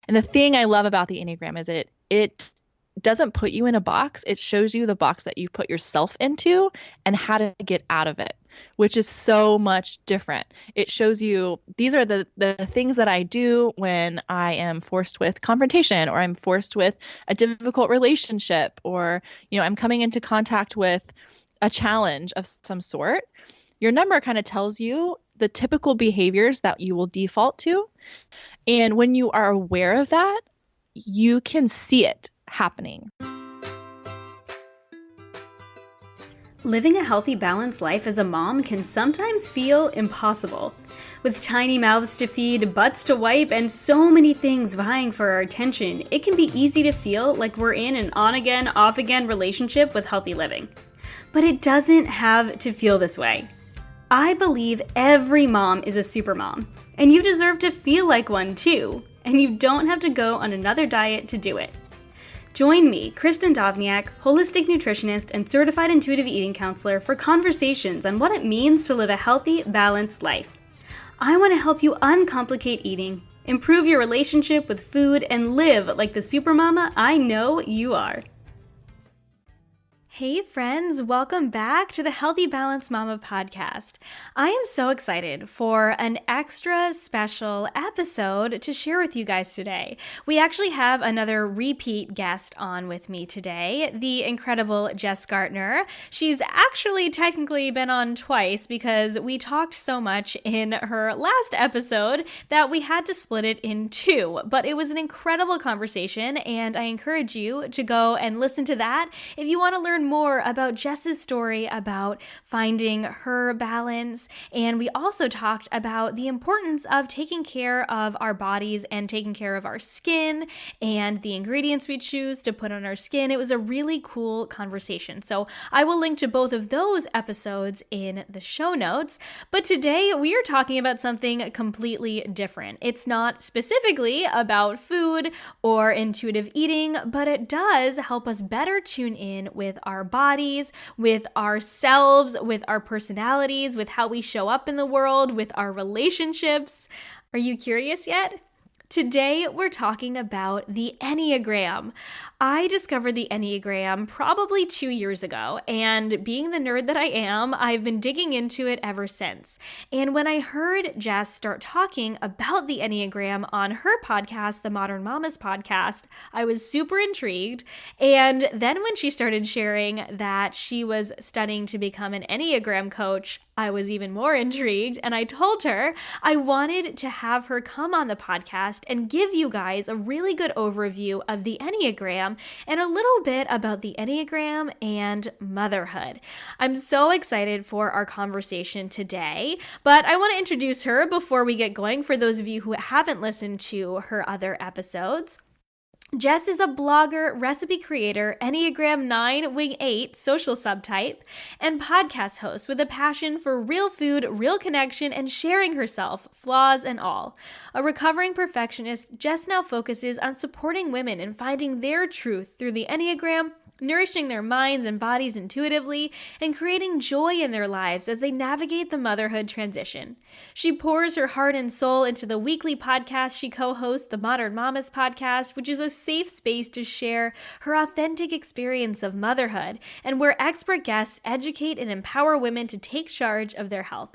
And the thing I love about the Enneagram is it doesn't put you in a box. It shows you the box that you put yourself into and how to get out of it, which is so much different. It shows you these are the things that I do when I am forced with confrontation or I'm forced with a difficult relationship or, I'm coming into contact with a challenge of some sort. Your number kind of tells you the typical behaviors that you will default to. And when you are aware of that, you can see it happening. Living a healthy, balanced life as a mom can sometimes feel impossible. With tiny mouths to feed, butts to wipe, and so many things vying for our attention, it can be easy to feel like we're in an on-again, off-again relationship with healthy living. But it doesn't have to feel this way. I believe every mom is a supermom, and you deserve to feel like one too, and you don't have to go on another diet to do it. Join me, Kristin Dovbniak, holistic nutritionist and certified intuitive eating counselor, for conversations on what it means to live a healthy, balanced life. I want to help you uncomplicate eating, improve your relationship with food, and live like the supermama I know you are. Hey friends, welcome back to the Healthy Balanced Mama podcast. I am so excited for an extra special episode to share with you guys today. We actually have another repeat guest on with me today, the incredible Jess Gartner. She's actually technically been on twice because we talked so much in her last episode that we had to split it in two, but it was an incredible conversation and I encourage you to go and listen to that if you want to learn more about Jess's story about finding her balance. And we also talked about the importance of taking care of our bodies and taking care of our skin and the ingredients we choose to put on our skin. It was a really cool conversation. So I will link to both of those episodes in the show notes. But today we are talking about something completely different. It's not specifically about food or intuitive eating, but it does help us better tune in with our bodies, with ourselves, with our personalities, with how we show up in the world, with our relationships. Are you curious yet? Today, we're talking about the Enneagram. I discovered the Enneagram probably 2 years ago, and being the nerd that I am, I've been digging into it ever since. And when I heard Jess start talking about the Enneagram on her podcast, the Modern Mamas podcast, I was super intrigued. And then when she started sharing that she was studying to become an Enneagram coach, I was even more intrigued, and I told her I wanted to have her come on the podcast and give you guys a really good overview of the Enneagram and a little bit about the Enneagram and motherhood. I'm so excited for our conversation today, but I want to introduce her before we get going for those of you who haven't listened to her other episodes. Jess is a blogger, recipe creator, Enneagram 9 Wing 8 social subtype, and podcast host with a passion for real food, real connection, and sharing herself, flaws and all. A recovering perfectionist, Jess now focuses on supporting women in finding their truth through the Enneagram, nourishing their minds and bodies intuitively, and creating joy in their lives as they navigate the motherhood transition. She pours her heart and soul into the weekly podcast she co-hosts, the Modern Mamas podcast, which is a safe space to share her authentic experience of motherhood and where expert guests educate and empower women to take charge of their health.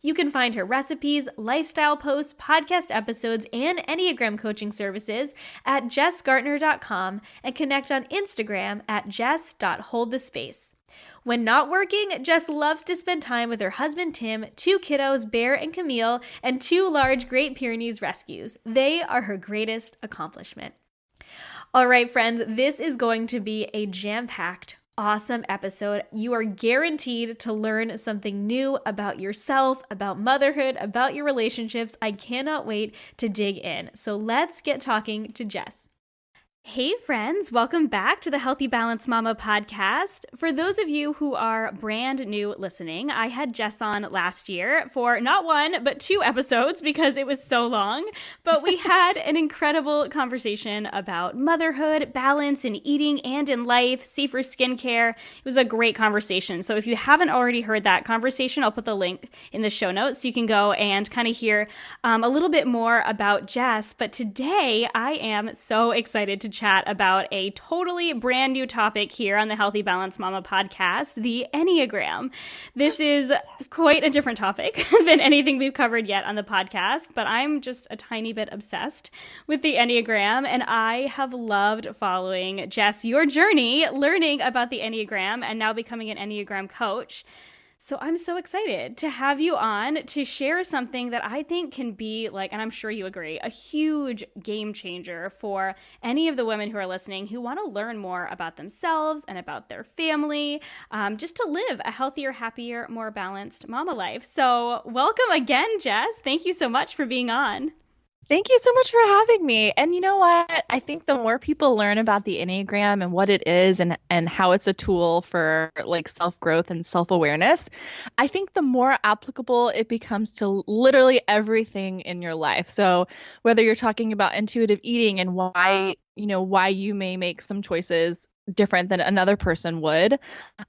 You can find her recipes, lifestyle posts, podcast episodes, and Enneagram coaching services at jessgartner.com and connect on Instagram at jess.holdthespace. When not working, Jess loves to spend time with her husband Tim, 2 kiddos, Bear and Camille, and 2 large Great Pyrenees rescues. They are her greatest accomplishment. All right, friends, this is going to be a jam-packed, awesome episode. You are guaranteed to learn something new about yourself, about motherhood, about your relationships. I cannot wait to dig in. So let's get talking to Jess. Hey friends, welcome back to the Healthy Balance Mama podcast. For those of you who are brand new listening, I had Jess on last year for not one, but 2 episodes because it was so long. But we had an incredible conversation about motherhood, balance in eating and in life, safer skincare. It was a great conversation. So if you haven't already heard that conversation, I'll put the link in the show notes so you can go and kind of hear a little bit more about Jess. But today I am so excited to chat about a totally brand new topic here on the Healthy Balance Mama podcast, the Enneagram. This is quite a different topic than anything we've covered yet on the podcast, but I'm just a tiny bit obsessed with the Enneagram, and I have loved following, Jess, your journey, learning about the Enneagram and now becoming an Enneagram coach. So I'm so excited to have you on to share something that I think can be like, and I'm sure you agree, a huge game changer for any of the women who are listening who want to learn more about themselves and about their family, just to live a healthier, happier, more balanced mama life. So welcome again, Jess. Thank you so much for being on. Thank you so much for having me. And you know what? I think the more people learn about the Enneagram and what it is and how it's a tool for like self-growth and self-awareness, I think the more applicable it becomes to literally everything in your life. So whether you're talking about intuitive eating and why you may make some choices different than another person would,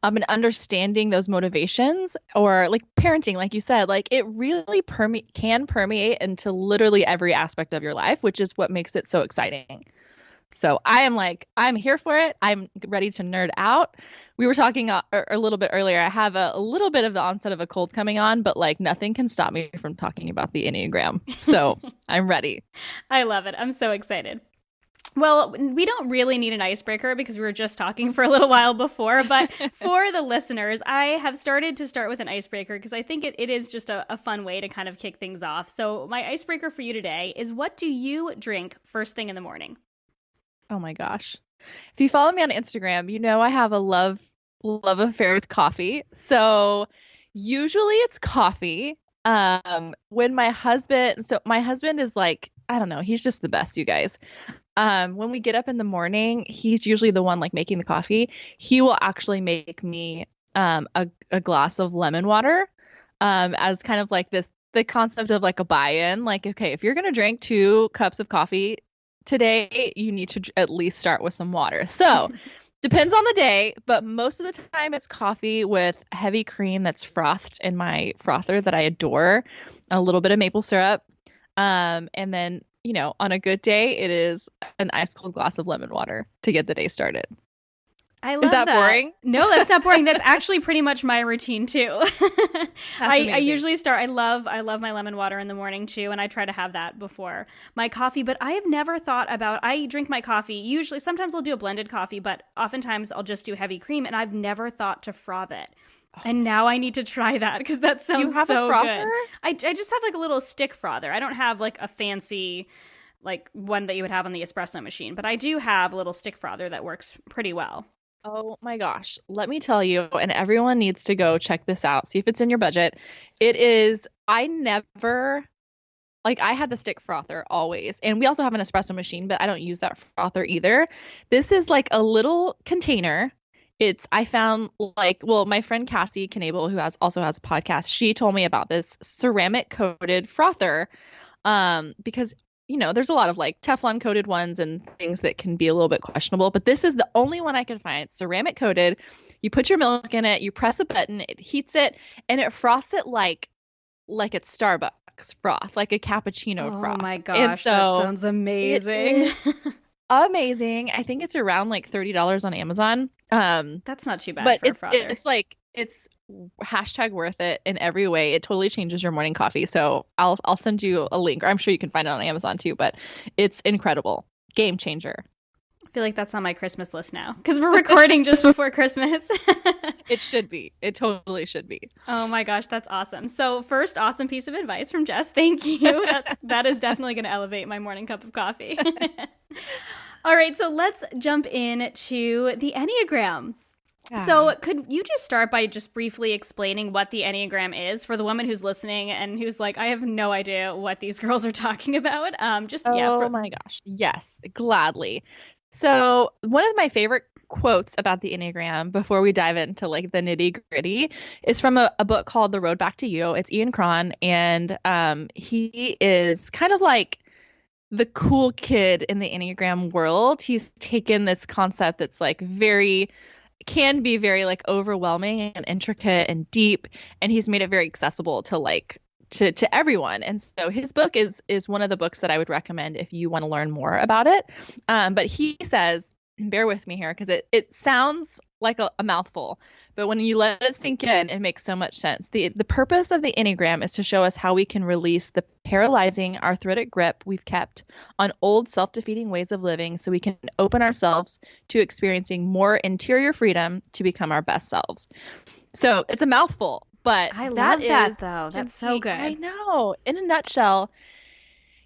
and understanding those motivations, or like parenting, like you said, like it really can permeate into literally every aspect of your life, which is what makes it so exciting. So I'm here for it. I'm ready to nerd out. We were talking a little bit earlier. I have a little bit of the onset of a cold coming on, but like nothing can stop me from talking about the Enneagram. So I'm ready. I love it. I'm so excited. Well, we don't really need an icebreaker because we were just talking for a little while before, but for the listeners, I have started with an icebreaker because I think it is just a fun way to kind of kick things off. So my icebreaker for you today is, what do you drink first thing in the morning? Oh my gosh. If you follow me on Instagram, you know I have a love affair with coffee. So usually it's coffee. When my husband is like, I don't know, he's just the best, you guys. When we get up in the morning, he's usually the one like making the coffee. He will actually make me a glass of lemon water as kind of like the concept of like a buy-in. Like, okay, if you're going to drink 2 cups of coffee today, you need to at least start with some water. So depends on the day, but most of the time it's coffee with heavy cream that's frothed in my frother that I adore, a little bit of maple syrup, and then on a good day, it is an ice cold glass of lemon water to get the day started. I love that. Is that boring? No, that's not boring. That's actually pretty much my routine too. I usually start. I love my lemon water in the morning too, and I try to have that before my coffee. But I have never thought about. I drink my coffee usually. Sometimes I'll do a blended coffee, but oftentimes I'll just do heavy cream, and I've never thought to froth it. And now I need to try that because that sounds so good. I just have like a little stick frother. I don't have like a fancy like one that you would have on the espresso machine, but I do have a little stick frother that works pretty well. Oh my gosh. Let me tell you, and everyone needs to go check this out. See if it's in your budget. It is, I had the stick frother always. And we also have an espresso machine, but I don't use that frother either. This is like a little container. I found my friend Cassie Knable, who also has a podcast, she told me about this ceramic coated frother, because, there's a lot of like Teflon coated ones and things that can be a little bit questionable, but this is the only one I could find. It's ceramic coated. You put your milk in it, you press a button, it heats it, and it froths it like it's Starbucks froth, like a cappuccino froth. Oh my gosh, that sounds amazing. Amazing. I think it's around like $30 on Amazon. That's not too bad, but for a frother. It's hashtag worth it in every way. It totally changes your morning coffee. So I'll send you a link, or I'm sure you can find it on Amazon too, but it's incredible. Game changer. I feel like that's on my Christmas list now because we're recording just before Christmas. It should be. It totally should be. Oh my gosh, that's awesome. So first, awesome piece of advice from Jess. Thank you. That is definitely going to elevate my morning cup of coffee. All right, so let's jump into the Enneagram. So could you just start by just briefly explaining what the Enneagram is for the woman who's listening and who's like, I have no idea what these girls are talking about? My gosh. Yes, gladly. So one of my favorite quotes about the Enneagram before we dive into like the nitty gritty is from a book called The Road Back to You. It's Ian Cron, and he is kind of like the cool kid in the Enneagram world. He's taken this concept that's like can be very like overwhelming and intricate and deep, and he's made it very accessible to like to everyone. And so his book is one of the books that I would recommend if you want to learn more about it. But he says, bear with me here because it sounds like a mouthful, but when you let it sink in, it makes so much sense. The purpose of the Enneagram is to show us how we can release the paralyzing arthritic grip we've kept on old self-defeating ways of living so we can open ourselves to experiencing more interior freedom to become our best selves. So it's a mouthful, but I love that though. That's so good. I know. In a nutshell,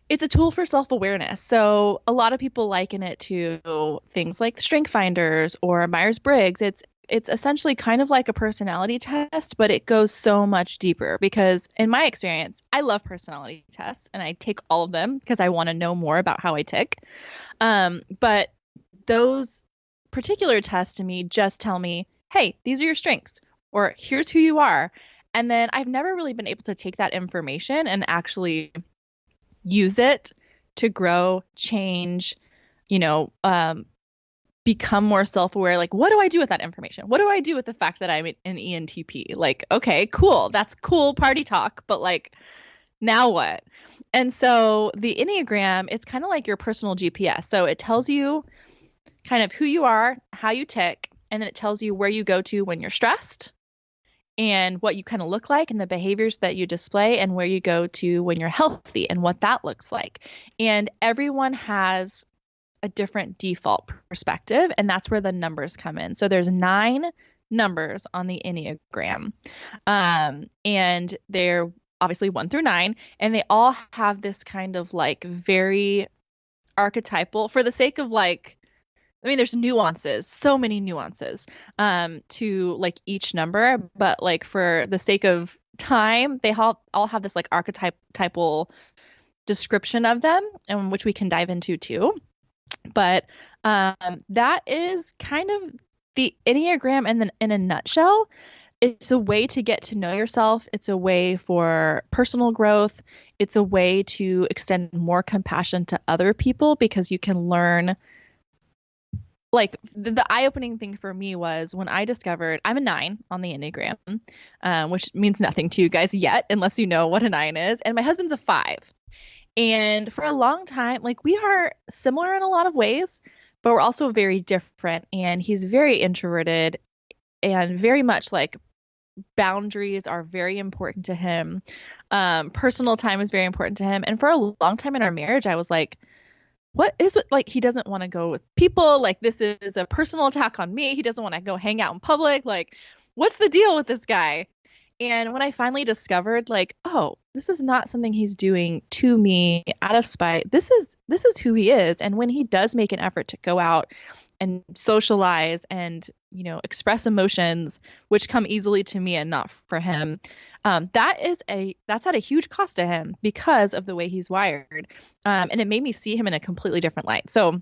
it's a tool for self-awareness. So a lot of people liken it to things like Strength Finders or Myers-Briggs. It's essentially kind of like a personality test, but it goes so much deeper because in my experience, I love personality tests and I take all of them because I want to know more about how I tick. But those particular tests to me just tell me, hey, these are your strengths, or here's who you are. And then I've never really been able to take that information and actually use it to grow, change, become more self-aware. Like, what do I do with that information? What do I do with the fact that I'm an ENTP? Like, okay, cool. That's cool party talk, but like, now what? And so the Enneagram, it's kind of like your personal GPS. So it tells you kind of who you are, how you tick, and then it tells you where you go to when you're stressed and what you kind of look like and the behaviors that you display and where you go to when you're healthy and what that looks like. And everyone has a different default perspective, and that's where the numbers come in. So there's 9 numbers on the Enneagram, and they're obviously 1 through 9, and they all have this kind of like very archetypal, for the sake of like, I mean, there's nuances, so many nuances to like each number, but like for the sake of time, they all have this like archetypal description of them, and which we can dive into too. But that is kind of the Enneagram, and then in a nutshell, it's a way to get to know yourself. It's a way for personal growth. It's a way to extend more compassion to other people because you can learn. Like the eye-opening thing for me was when I discovered I'm a 9 on the Enneagram, which means nothing to you guys yet, unless you know what a 9 is. And my husband's a 5. And for a long time, like we are similar in a lot of ways, but we're also very different. And he's very introverted and very much like boundaries are very important to him. Personal time is very important to him. And for a long time in our marriage, I was like, what is it? Like, he doesn't want to go with people. Like, this is a personal attack on me. He doesn't want to go hang out in public. Like, what's the deal with this guy? And when I finally discovered, like, oh, this is not something he's doing to me out of spite. This is who he is. And when he does make an effort to go out and socialize and, express emotions, which come easily to me and not for him, that's at a huge cost to him because of the way he's wired. And it made me see him in a completely different light. So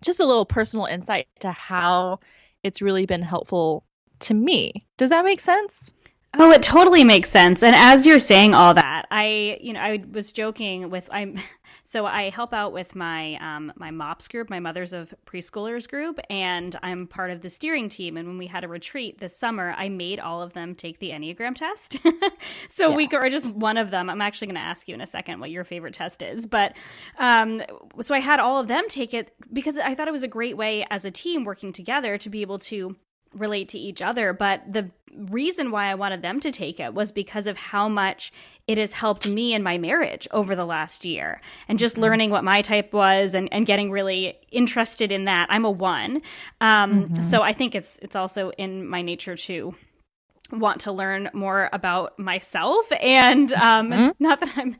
just a little personal insight to how it's really been helpful to me. Does that make sense? Oh, it totally makes sense. And as you're saying all that, I was joking with so I help out with my my MOPS group, my Mothers of Preschoolers group, and I'm part of the steering team. And when we had a retreat this summer, I made all of them take the Enneagram test. So yes. Or just one of them. I'm actually going to ask you in a second what your favorite test is. But so I had all of them take it because I thought it was a great way as a team working together to be able to relate to each other. But the reason why I wanted them to take it was because of how much it has helped me in my marriage over the last year, and just learning what my type was and getting really interested in that. I'm a 1. So I think it's also in my nature to want to learn more about myself, and not that I'm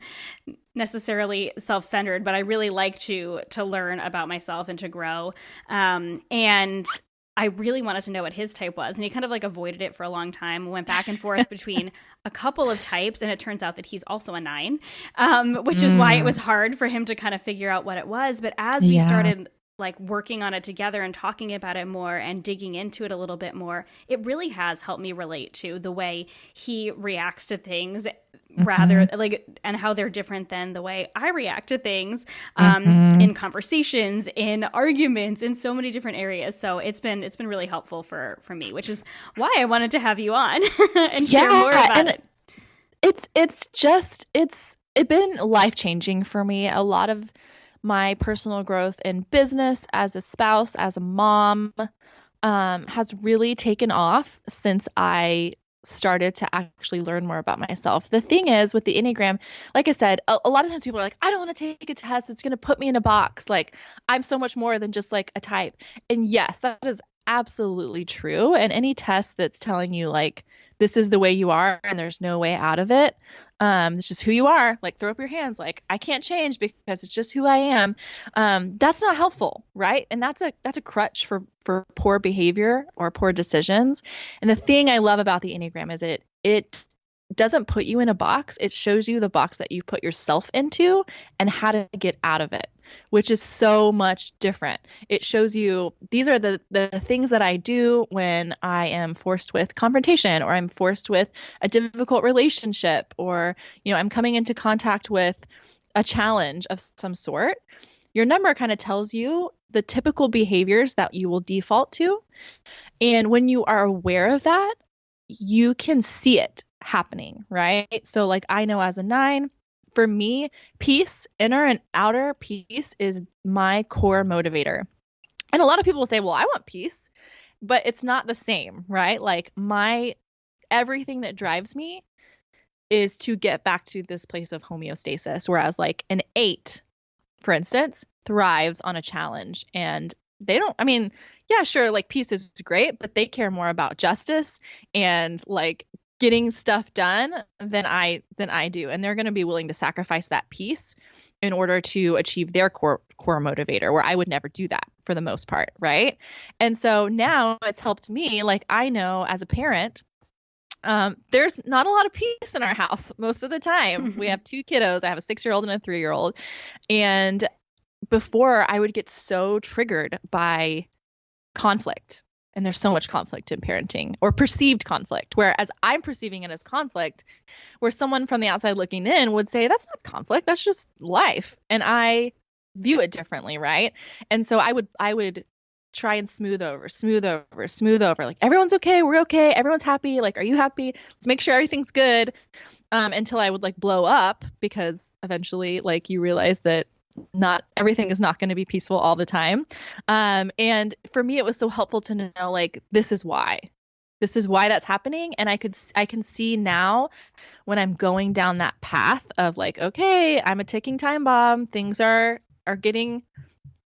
necessarily self-centered, but I really like to learn about myself and to grow. And I really wanted to know what his type was, and he kind of like avoided it for a long time, went back and forth between a couple of types, and it turns out that he's also a 9, which is why it was hard for him to kind of figure out what it was. But as we started like working on it together and talking about it more and digging into it a little bit more, it really has helped me relate to the way he reacts to things rather like, and how they're different than the way I react to things in conversations, in arguments, in so many different areas. So it's been really helpful for me, which is why I wanted to have you on and share more about it. It's been life-changing for me. A lot of my personal growth in business, as a spouse, as a mom, has really taken off since I started to actually learn more about myself. The thing is with the Enneagram, like I said, a lot of times people are like, I don't want to take a test. It's going to put me in a box. Like, I'm so much more than just like a type. And yes, that is absolutely true. And any test that's telling you like, this is the way you are and there's no way out of it. It's just who you are. Like, throw up your hands. Like, I can't change because it's just who I am. That's not helpful, right? And that's a crutch for poor behavior or poor decisions. And the thing I love about the Enneagram is it doesn't put you in a box. It shows you the box that you put yourself into and how to get out of it, which is so much different. It shows you these are the things that I do when I am forced with confrontation, or I'm forced with a difficult relationship, or, I'm coming into contact with a challenge of some sort. Your number kind of tells you the typical behaviors that you will default to. And when you are aware of that, you can see it happening, right? So like, I know as a 9, for me, peace, inner and outer peace, is my core motivator. And a lot of people will say, well, I want peace, but it's not the same, right? Like, everything that drives me is to get back to this place of homeostasis. Whereas like an 8, for instance, thrives on a challenge, and they don't, yeah, sure, like peace is great, but they care more about justice and like getting stuff done than I do. And they're going to be willing to sacrifice that peace in order to achieve their core motivator, where I would never do that for the most part. Right. And so now it's helped me. Like, I know as a parent, there's not a lot of peace in our house most of the time. We have 2 kiddos. I have a 6-year-old and a 3-year-old. And before, I would get so triggered by conflict. And there's so much conflict in parenting, or perceived conflict, whereas I'm perceiving it as conflict, where someone from the outside looking in would say, that's not conflict, that's just life. And I view it differently, right? And so I would try and smooth over. Like, everyone's okay, we're okay, everyone's happy. Like, are you happy? Let's make sure everything's good. Until I would like blow up, because eventually, like, you realize that not everything is not going to be peaceful all the time. And for me, it was so helpful to know, like, this is why that's happening. And I can see now when I'm going down that path of like, okay, I'm a ticking time bomb. Things are getting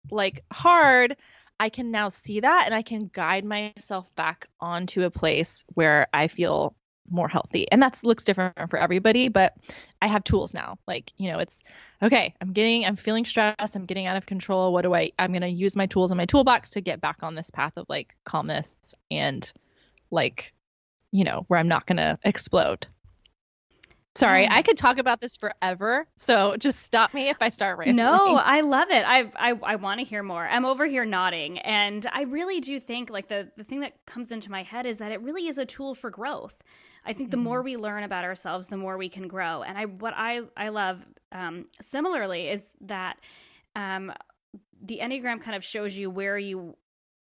like hard. I can now see that, and I can guide myself back onto a place where I feel more healthy. And that looks different for everybody, but I have tools now. Like, it's okay. I'm feeling stressed. I'm getting out of control. I'm going to use my tools in my toolbox to get back on this path of like calmness and like, where I'm not going to explode. Sorry, I could talk about this forever. So just stop me if I start rambling. No, I love it. I want to hear more. I'm over here nodding. And I really do think like the thing that comes into my head is that it really is a tool for growth. I think the more we learn about ourselves, the more we can grow. And what I love similarly is that the Enneagram kind of shows you where you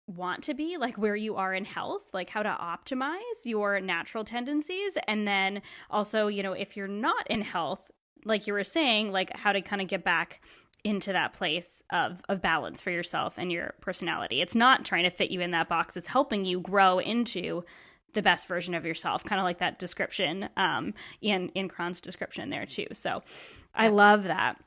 want to be, like where you are in health, like how to optimize your natural tendencies. And then also, if you're not in health, like you were saying, like how to kind of get back into that place of balance for yourself and your personality. It's not trying to fit you in that box. It's helping you grow into the best version of yourself, kind of like that description in Cron's description there too. So I love that.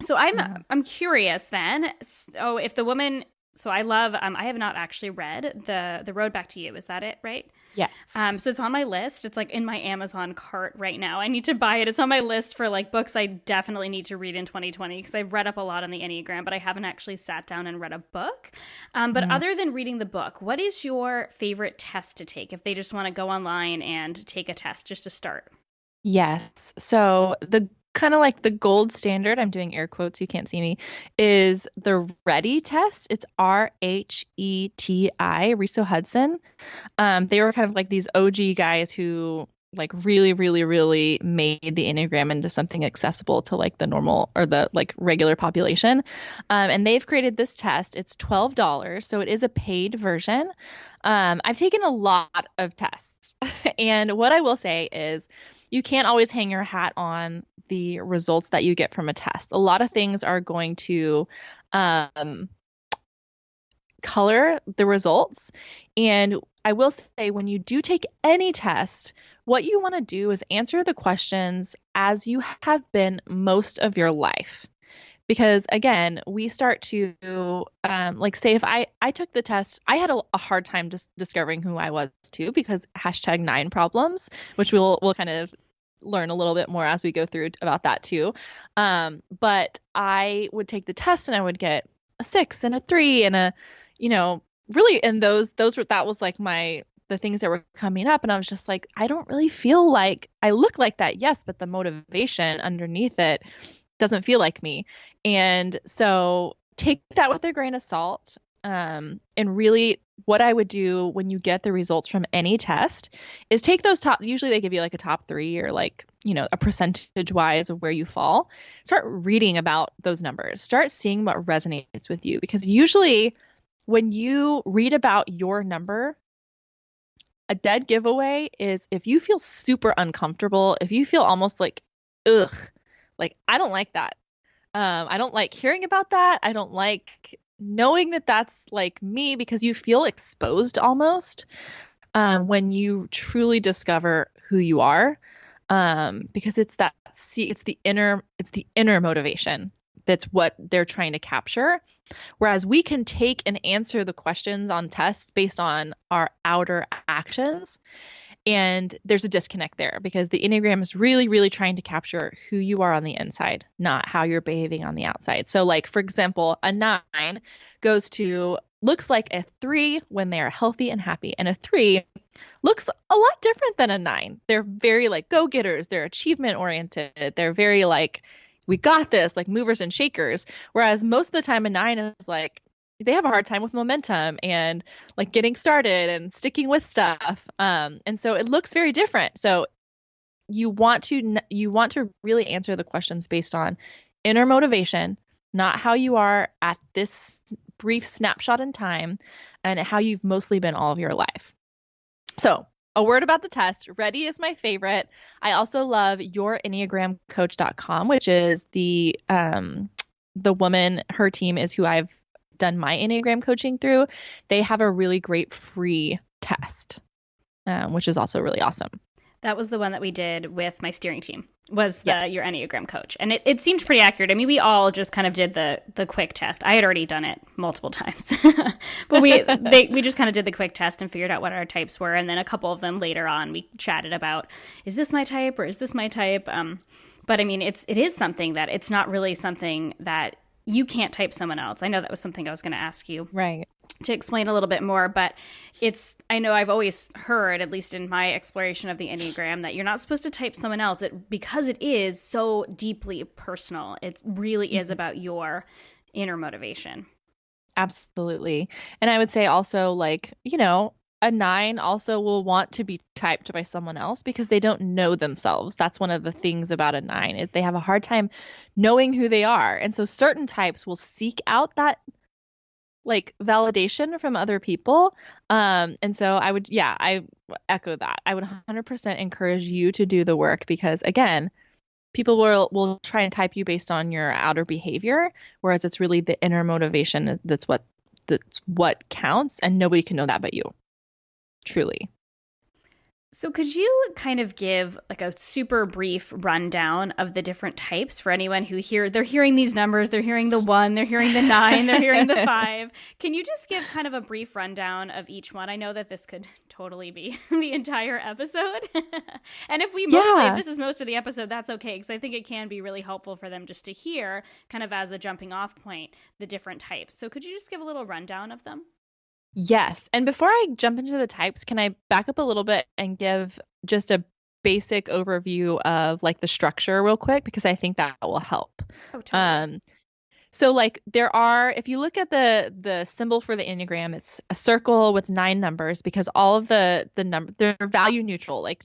So I'm curious then. So if the woman, so I love, I have not actually read the Road Back to You. Is that it, right? Yes. So it's on my list. It's like in my Amazon cart right now. I need to buy it. It's on my list for like books I definitely need to read in 2020, because I've read up a lot on the Enneagram, but I haven't actually sat down and read a book. But other than reading the book, what is your favorite test to take if they just want to go online and take a test just to start? Yes. So the kind of like the gold standard, I'm doing air quotes, you can't see me, is the RHETI test. It's RHETI, Riso Hudson. They were kind of like these OG guys who like really, really, really made the Enneagram into something accessible to like the normal or the like regular population. And they've created this test. It's $12, so it is a paid version. I've taken a lot of tests, and what I will say is you can't always hang your hat on the results that you get from a test. A lot of things are going to color the results. And I will say, when you do take any test, what you want to do is answer the questions as you have been most of your life. Because again, we start to like say if I took the test, I had a hard time just discovering who I was too, because #9 problems, which we'll kind of learn a little bit more as we go through about that too. But I would take the test and I would get a 6 and a 3 and a, really, and those were, that was like the things that were coming up. And I was just like, I don't really feel like I look like that. Yes, but the motivation underneath it doesn't feel like me. And so take that with a grain of salt. And really what I would do when you get the results from any test is take those usually they give you like a top 3 or like, a percentage wise of where you fall. Start reading about those numbers. Start seeing what resonates with you, because usually when you read about your number, a dead giveaway is if you feel super uncomfortable, if you feel almost like, ugh, like, I don't like that. I don't like hearing about that. I don't like knowing that that's like me, because you feel exposed almost when you truly discover who you are. Because it's the inner motivation. That's what they're trying to capture. Whereas we can take and answer the questions on tests based on our outer actions. And there's a disconnect there, because the Enneagram is really, really trying to capture who you are on the inside, not how you're behaving on the outside. So like, for example, a 9 looks like a 3 when they are healthy and happy. And a 3 looks a lot different than a 9. They're very like go-getters. They're achievement oriented. They're very like, we got this, like movers and shakers. Whereas most of the time a 9 is like, they have a hard time with momentum and like getting started and sticking with stuff. And so it looks very different. So you want to really answer the questions based on inner motivation, not how you are at this brief snapshot in time, and how you've mostly been all of your life. So a word about the test. RHETI is my favorite. I also love yourenneagramcoach.com, which is the woman, her team is who I've done my Enneagram coaching through. They have a really great free test, which is also really awesome. That was the one that we did with my steering team, was your Enneagram coach. And it seemed pretty accurate. I mean, we all just kind of did the quick test. I had already done it multiple times. But we just kind of did the quick test and figured out what our types were. And then a couple of them later on, we chatted about, is this my type or is this my type? But I mean, it is something that it's not really something that you can't type someone else. I know that was something I was going to ask you. Right. To explain a little bit more, but I know I've always heard, at least in my exploration of the Enneagram, that you're not supposed to type someone else because it is so deeply personal. It really is about your inner motivation. Absolutely. And I would say also, like, a 9 also will want to be typed by someone else because they don't know themselves. That's one of the things about a 9 is they have a hard time knowing who they are. And so certain types will seek out that like validation from other people. And so I echo that. I would 100% encourage you to do the work, because again, people will try and type you based on your outer behavior, whereas it's really the inner motivation that's what counts, and nobody can know that but you. Truly. So could you kind of give like a super brief rundown of the different types for anyone who they're hearing these numbers, they're hearing the 1, they're hearing the 9, they're hearing the 5. Can you just give kind of a brief rundown of each one? I know that this could totally be the entire episode. And if this is most of the episode, that's okay, because I think it can be really helpful for them just to hear kind of as a jumping off point, the different types. So could you just give a little rundown of them? Yes. And before I jump into the types, can I back up a little bit and give just a basic overview of like the structure real quick, because I think that will help. Oh, totally. So like there are, if you look at the symbol for the Enneagram, it's a circle with 9 numbers, because all of the number, they're value neutral. Like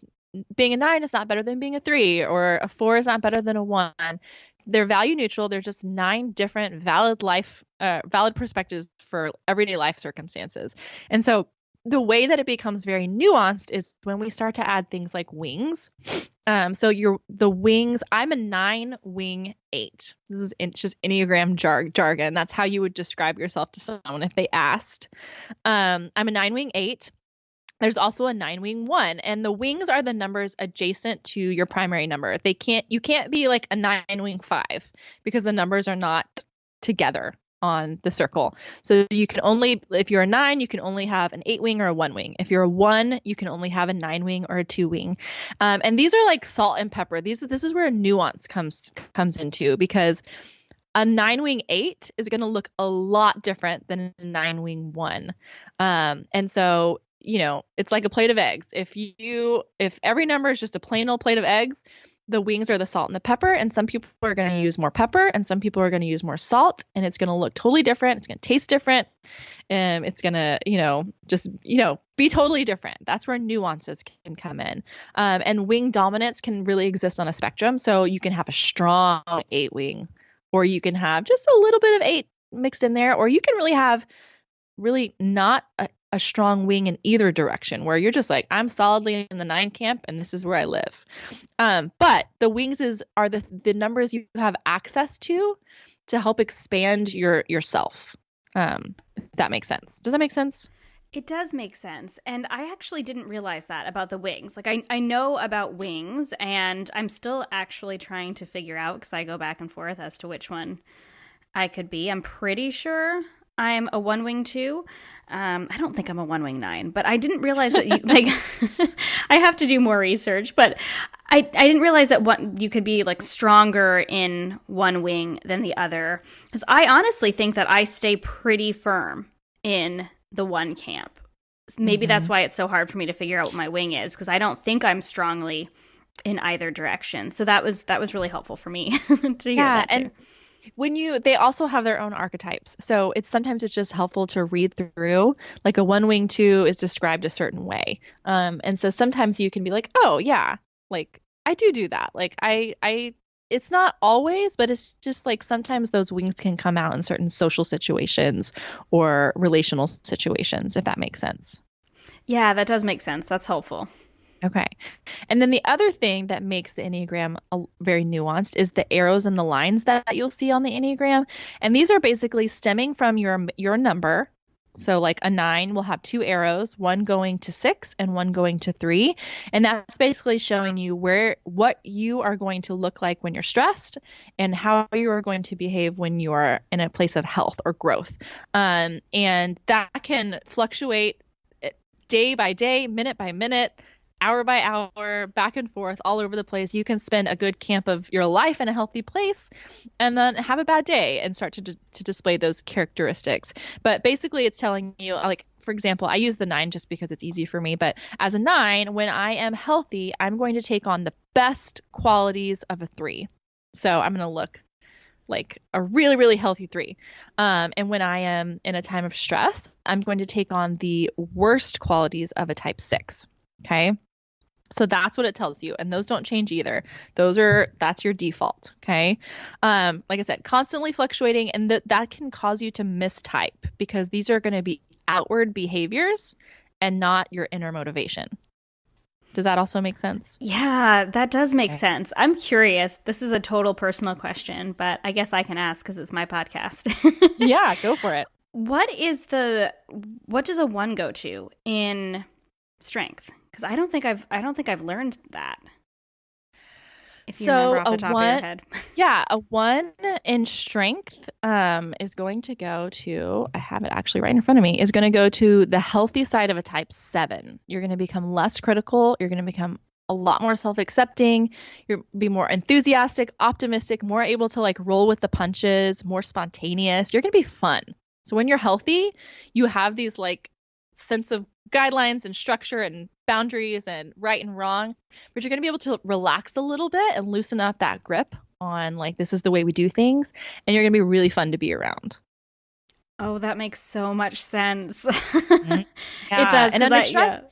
being a 9 is not better than being a 3, or a 4 is not better than a 1. They're value neutral. They're just 9 different valid perspectives for everyday life circumstances. And so the way that it becomes very nuanced is when we start to add things like wings. So the wings, I'm a 9 wing 8. This is just Enneagram jargon. That's how you would describe yourself to someone if they asked. I'm a 9 wing 8. There's also a 9 wing 1, and the wings are the numbers adjacent to your primary number. You can't be like a 9 wing 5, because the numbers are not together on the circle. So you can only, if you're a 9, you can only have an 8 wing or a 1 wing. If you're a 1, you can only have a 9 wing or a 2 wing. And these are like salt and pepper. This is where nuance comes into, because a 9 wing 8 is going to look a lot different than a 9 wing 1. And so, it's like a plate of eggs. If every number is just a plain old plate of eggs, the wings are the salt and the pepper, and some people are going to use more pepper and some people are going to use more salt, and it's going to look totally different. It's going to taste different. And it's going to, be totally different. That's where nuances can come in. And wing dominance can really exist on a spectrum. So you can have a strong 8 wing, or you can have just a little bit of 8 mixed in there, or you can really have not a strong wing in either direction, where you're just like, I'm solidly in the 9 camp and this is where I live. But the wings are the numbers you have access to help expand yourself. If that makes sense. Does that make sense? It does make sense. And I actually didn't realize that about the wings. Like I know about wings, and I'm still actually trying to figure out, because I go back and forth as to which one I could be. I'm pretty sure I'm a 1 wing 2. I don't think I'm a 1 wing 9, but I didn't realize that I have to do more research, but I didn't realize that you could be like stronger in one wing than the other. Because I honestly think that I stay pretty firm in the 1 camp. Maybe that's why it's so hard for me to figure out what my wing is, because I don't think I'm strongly in either direction. So that was really helpful for me to hear that too. And they also have their own archetypes. So sometimes it's just helpful to read through, like a 1 wing 2 is described a certain way. And so sometimes you can be like, oh yeah, like I do that. Like it's not always, but it's just like sometimes those wings can come out in certain social situations or relational situations, if that makes sense. Yeah, that does make sense. That's helpful. Okay. And then the other thing that makes the Enneagram very nuanced is the arrows and the lines that you'll see on the Enneagram. And these are basically stemming from your number. So like a 9 will have 2 arrows, one going to 6 and one going to 3. And that's basically showing you what you are going to look like when you're stressed, and how you are going to behave when you are in a place of health or growth. And that can fluctuate day by day, minute by minute, hour by hour, back and forth, all over the place. You can spend a good camp of your life in a healthy place and then have a bad day and start to display those characteristics. But basically it's telling you, like, for example, I use the 9 just because it's easy for me. But as a 9, when I am healthy, I'm going to take on the best qualities of a 3. So I'm going to look like a really, really healthy 3. And when I am in a time of stress, I'm going to take on the worst qualities of a type 6. Okay. So that's what it tells you. And those don't change either. That's your default. Okay. Like I said, constantly fluctuating, and that can cause you to mistype, because these are going to be outward behaviors and not your inner motivation. Does that also make sense? Yeah, that does make sense. I'm curious. This is a total personal question, but I guess I can ask because it's my podcast. Yeah, go for it. What does a 1 go to in strength? Because I don't think I've learned that. If you remember off the top of your head. Yeah, a 1 in strength is going to go to, I have it actually right in front of me, is going to go to the healthy side of a type 7. You're going to become less critical. You're going to become a lot more self-accepting. You'll be more enthusiastic, optimistic, more able to like roll with the punches, more spontaneous. You're going to be fun. So when you're healthy, you have these like sense of guidelines and structure and boundaries and right and wrong, but you're going to be able to relax a little bit and loosen up that grip on like, this is the way we do things. And you're going to be really fun to be around. Oh, that makes so much sense. Mm-hmm. Yeah. It does. And under stress,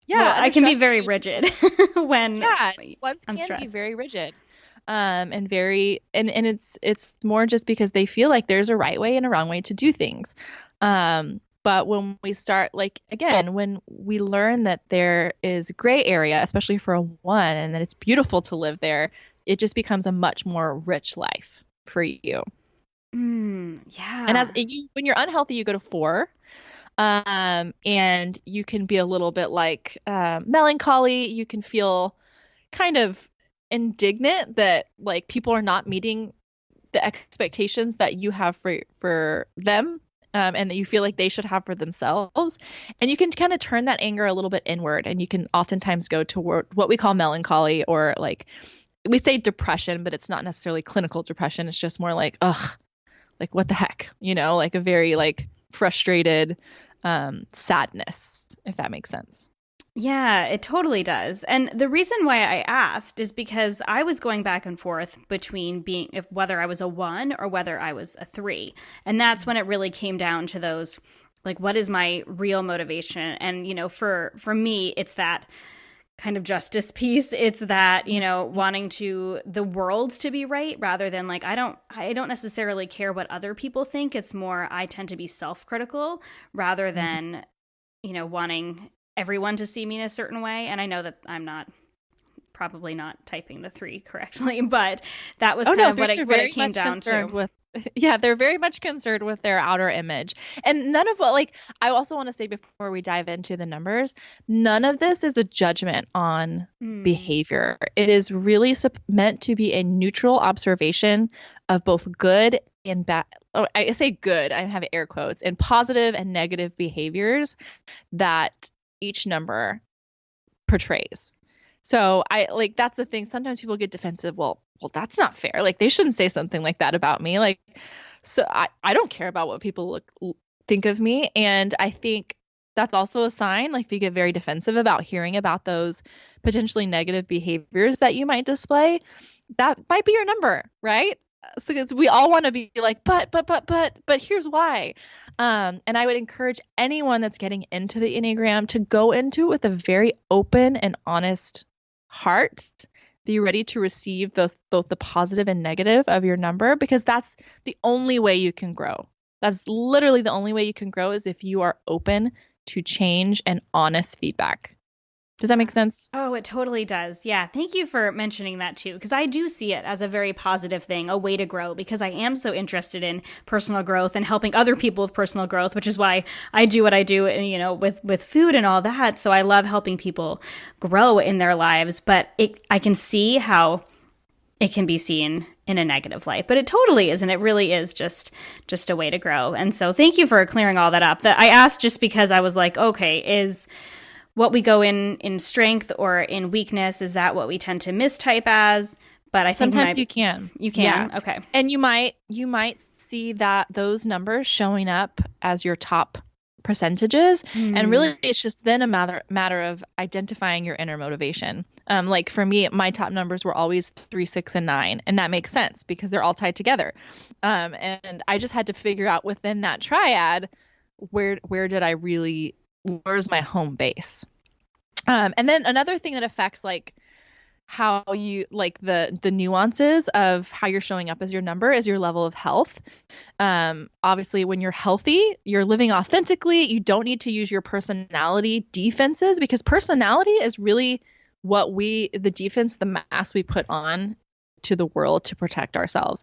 well, I can be very rigid when ones I'm can stressed. be very rigid. And very and it's more just because they feel like there's a right way and a wrong way to do things. But when we start, like, again, when we learn that there is gray area, especially for a one, and that it's beautiful to live there, it just becomes a much more rich life for you. Yeah. And when you're unhealthy, you go to four. And you can be a little bit like melancholy. You can feel kind of indignant that like people are not meeting the expectations that you have for them, and that you feel like they should have for themselves. And you can kind of turn that anger a little bit inward, and you can oftentimes go toward what we call melancholy, or like we say depression, but it's not necessarily clinical depression. It's just more like, ugh, like what the heck, like a very like frustrated sadness, if that makes sense. Yeah, it totally does. And the reason why I asked is because I was going back and forth between whether I was a one or whether I was a three. And that's when it really came down to those, like, what is my real motivation? And, for me, it's that kind of justice piece. It's that, wanting the world to be right, rather than like, I don't necessarily care what other people think. It's more, I tend to be self-critical rather than, wanting everyone to see me in a certain way. And I know that I'm probably not typing the three correctly, but that was what it came down to. Yeah, they're very much concerned with their outer image. And none of I also want to say before we dive into the numbers, none of this is a judgment on behavior. It is really meant to be a neutral observation of both good and bad. Oh, I say good, I have air quotes, and positive and negative behaviors that each number portrays. So that's the thing. Sometimes people get defensive. Well, that's not fair. Like, they shouldn't say something like that about me. Like, so I don't care about what people think of me. And I think that's also a sign, like, if you get very defensive about hearing about those potentially negative behaviors that you might display, that might be your number, right? So we all want to be like, but here's why. And I would encourage anyone that's getting into the Enneagram to go into it with a very open and honest heart. Be ready to receive both the positive and negative of your number, because that's the only way you can grow. That's literally the only way you can grow, is if you are open to change and honest feedback. Does that make sense? Oh, it totally does. Yeah. Thank you for mentioning that too, because I do see it as a very positive thing, a way to grow, because I am so interested in personal growth and helping other people with personal growth, which is why I do what I do, with food and all that. So I love helping people grow in their lives, but I can see how it can be seen in a negative light, but it totally isn't. It really is just a way to grow. And so thank you for clearing all that up. That I asked just because I was like, okay, is what we go in strength or in weakness, is that what we tend to mistype as? But I think sometimes you can. Yeah. Okay. And you might see that those numbers showing up as your top percentages, and really it's just then a matter of identifying your inner motivation. Like for me, my top numbers were always 3, 6, and 9, and that makes sense because they're all tied together. And I just had to figure out within that triad, where's my home base. And then another thing that affects like how you like the nuances of how you're showing up as your number is your level of health. Obviously, when you're healthy, you're living authentically. You don't need to use your personality defenses, because personality is really the defense, the mask we put on to the world to protect ourselves.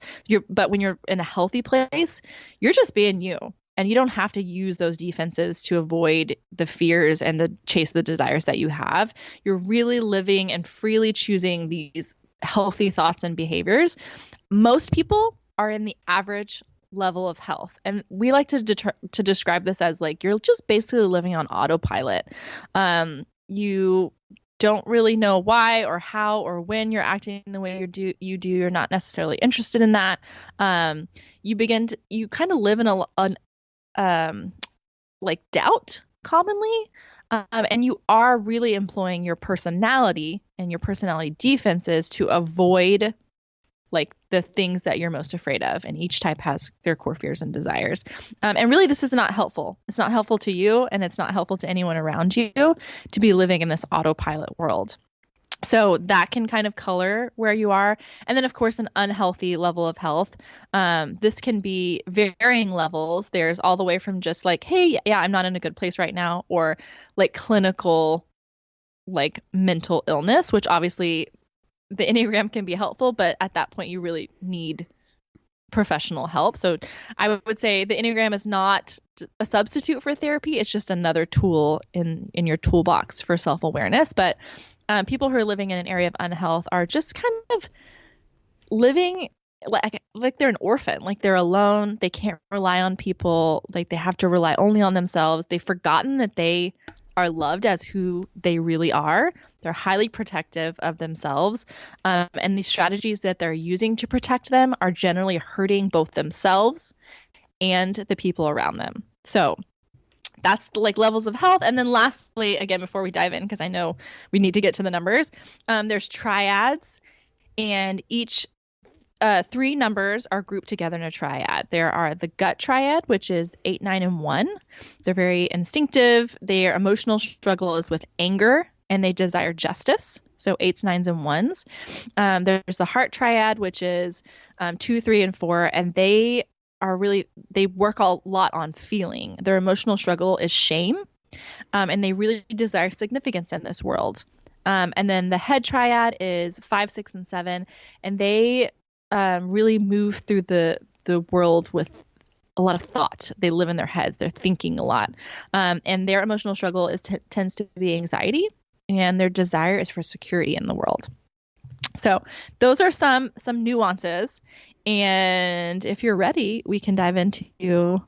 But when you're in a healthy place, you're just being you. And you don't have to use those defenses to avoid the fears and chase the desires that you have. You're really living and freely choosing these healthy thoughts and behaviors. Most people are in the average level of health. And we like to describe this as like, you're just basically living on autopilot. You don't really know why or how or when you're acting the way you do. You're not necessarily interested in that. You kind of live in like doubt commonly. And you are really employing your personality and your personality defenses to avoid like the things that you're most afraid of. And each type has their core fears and desires. And really, this is not helpful. It's not helpful to you, and it's not helpful to anyone around you to be living in this autopilot world. So that can kind of color where you are. And then, of course, an unhealthy level of health. This can be varying levels. There's all the way from just like, hey, yeah, I'm not in a good place right now, or like clinical, like mental illness, which obviously the Enneagram can be helpful, but at that point, you really need professional help. So I would say the Enneagram is not a substitute for therapy. It's just another tool in your toolbox for self-awareness. But people who are living in an area of unhealth are just kind of living like they're an orphan, like they're alone. They can't rely on people. Like they have to rely only on themselves. They've forgotten that they are loved as who they really are. They're highly protective of themselves. And the strategies that they're using to protect them are generally hurting both themselves and the people around them. So that's like levels of health. And then lastly, again, before we dive in, because I know we need to get to the numbers, there's triads, and each 3 numbers are grouped together in a triad. There are the gut triad, which is 8, 9, and 1. They're very instinctive. Their emotional struggle is with anger, and they desire justice. So 8s, 9s, and 1s. There's the heart triad, which is 2, 3, and 4, and they work a lot on feeling. Their emotional struggle is shame, and they really desire significance in this world. And then the head triad is 5, 6, and 7, and they really move through the world with a lot of thought. They live in their heads. They're thinking a lot. And their emotional struggle tends to be anxiety, and their desire is for security in the world. So those are some nuances. And if you're ready, we can dive into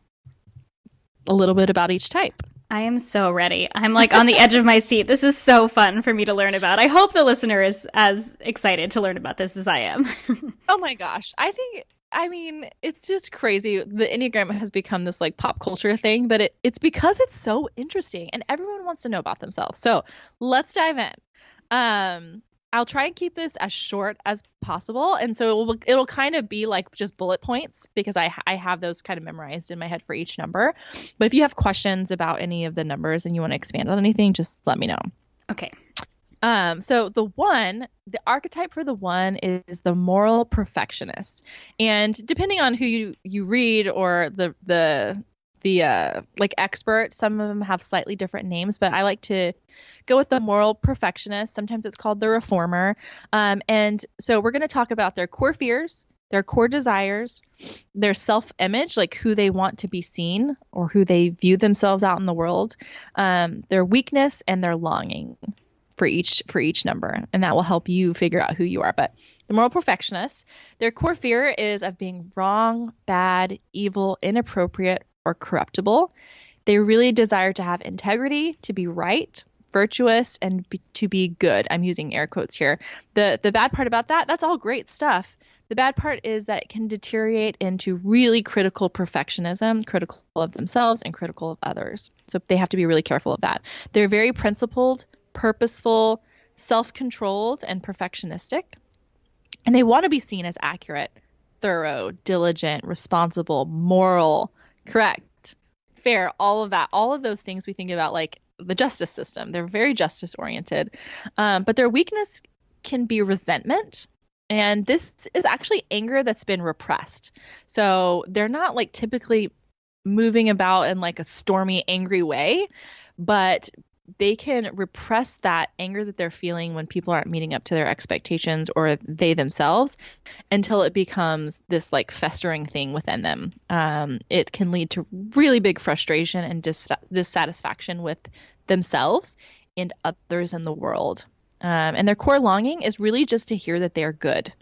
a little bit about each type. I am so ready. I'm like on the edge of my seat. This is so fun for me to learn about. I hope the listener is as excited to learn about this as I am. Oh my gosh. I mean, it's just crazy. The Enneagram has become this like pop culture thing, but it's because it's so interesting and everyone wants to know about themselves. So let's dive in. I'll try and keep this as short as possible. And so it'll kind of be like just bullet points because I have those kind of memorized in my head for each number. But if you have questions about any of the numbers and you want to expand on anything, just let me know. Okay. So the archetype for the 1 is the moral perfectionist. And depending on who you read or the like expert, some of them have slightly different names, but I like to go with the moral perfectionist. Sometimes it's called the reformer. And so we're going to talk about their core fears, their core desires, their self-image, like who they want to be seen or who they view themselves out in the world, their weakness, and their longing for each number. And that will help you figure out who you are. But the moral perfectionist, their core fear is of being wrong, bad, evil, inappropriate, or corruptible. They really desire to have integrity, to be right, virtuous, and to be good. I'm using air quotes here. The bad part about that's all great stuff. The bad part is that it can deteriorate into really critical perfectionism, critical of themselves and critical of others. So they have to be really careful of that. They're very principled, purposeful, self-controlled, and perfectionistic. And they want to be seen as accurate, thorough, diligent, responsible, moral, correct, fair, all of that, all of those things we think about like the justice system. They're very justice oriented, but their weakness can be resentment. And this is actually anger that's been repressed. So they're not like typically moving about in like a stormy, angry way, but they can repress that anger that they're feeling when people aren't meeting up to their expectations or they themselves until it becomes this like festering thing within them. It can lead to really big frustration and dissatisfaction with themselves and others in the world. And their core longing is really just to hear that they're good,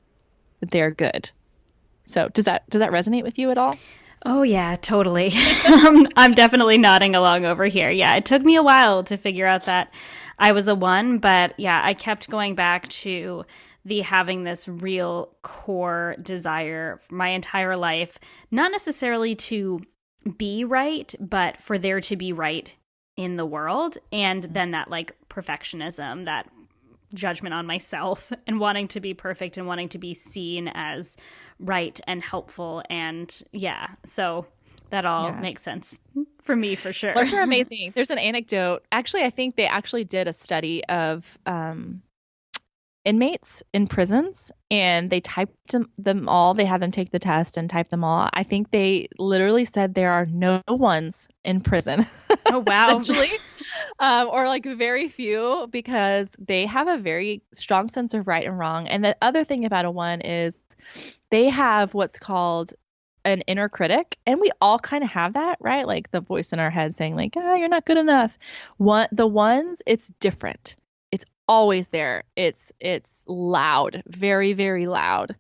So does that resonate with you at all? Oh, yeah, totally. I'm definitely nodding along over here. Yeah, it took me a while to figure out that I was a 1, but yeah, I kept going back to having this real core desire my entire life, not necessarily to be right, but for there to be right in the world. And then that like perfectionism, that judgment on myself and wanting to be perfect and wanting to be seen as right and helpful. And so that all makes sense for me for sure. Those are amazing. There's an anecdote. Actually, I think they actually did a study of inmates in prisons, and they typed them all. They had them take the test and type them all. I think they literally said there are no ones in prison. Oh, wow. Essentially. Or like very few, because they have a very strong sense of right and wrong. And the other thing about a one is they have what's called an inner critic, and we all kind of have that, right? Like the voice in our head saying like, you're not good enough. The ones, it's different. It's always there. It's loud, very, very loud.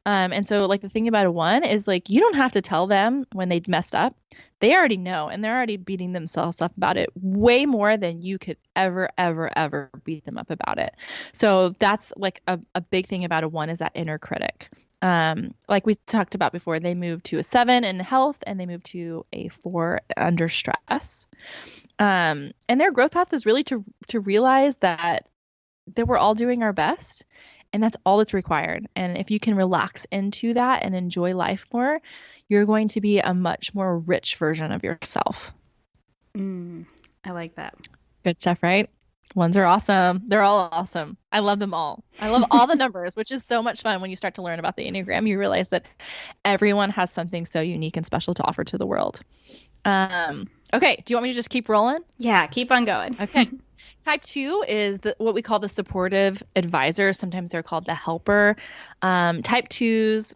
And so like the thing about a one is like, you don't have to tell them when they messed up. They already know, and they're already beating themselves up about it way more than you could ever, ever, ever beat them up about it. So that's like a big thing about a one, is that inner critic. Like we talked about before, they moved to a 7 in health, and they moved to a 4 under stress. And their growth path is really to realize that we're all doing our best, and that's all that's required. And if you can relax into that and enjoy life more, you're going to be a much more rich version of yourself. I like that. Good stuff, right? Ones are awesome. They're all awesome. I love them all. I love all the numbers, which is so much fun when you start to learn about the Enneagram. You realize that everyone has something so unique and special to offer to the world. Okay. Do you want me to just keep rolling? Yeah, keep on going. Okay. Type 2 is what we call the supportive advisor. Sometimes they're called the helper. Type 2s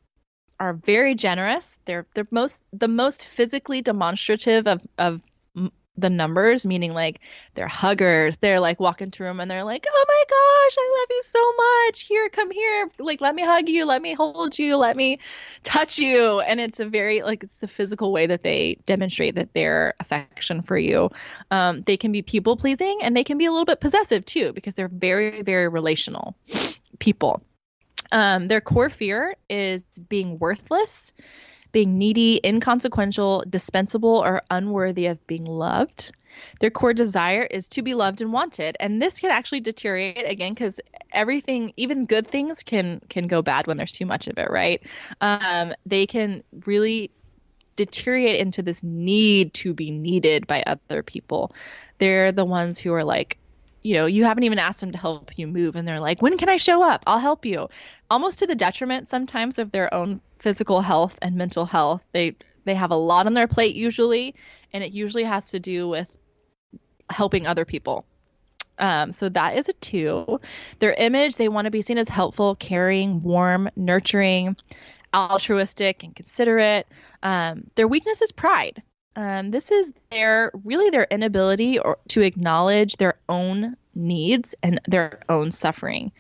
are very generous. They're the most physically demonstrative of the numbers, meaning like they're huggers. They're like walk into a room and they're like, oh my gosh, I love you so much. Here, come here. Like, let me hug you. Let me hold you. Let me touch you. And it's a very, like, it's the physical way that they demonstrate that their affection for you. They can be people pleasing, and they can be a little bit possessive too, because they're very, very relational people. Their core fear is being worthless, being needy, inconsequential, dispensable, or unworthy of being loved. Their core desire is to be loved and wanted. And this can actually deteriorate again, because everything, even good things, can go bad when there's too much of it, right? They can really deteriorate into this need to be needed by other people. They're the ones who are like, you haven't even asked them to help you move, and they're like, when can I show up? I'll help you. Almost to the detriment sometimes of their own physical health and mental health. They have a lot on their plate usually, and it usually has to do with helping other people. So that is a 2. Their image, they want to be seen as helpful, caring, warm, nurturing, altruistic, and considerate. Their weakness is pride. This is their inability to acknowledge their own needs and their own suffering.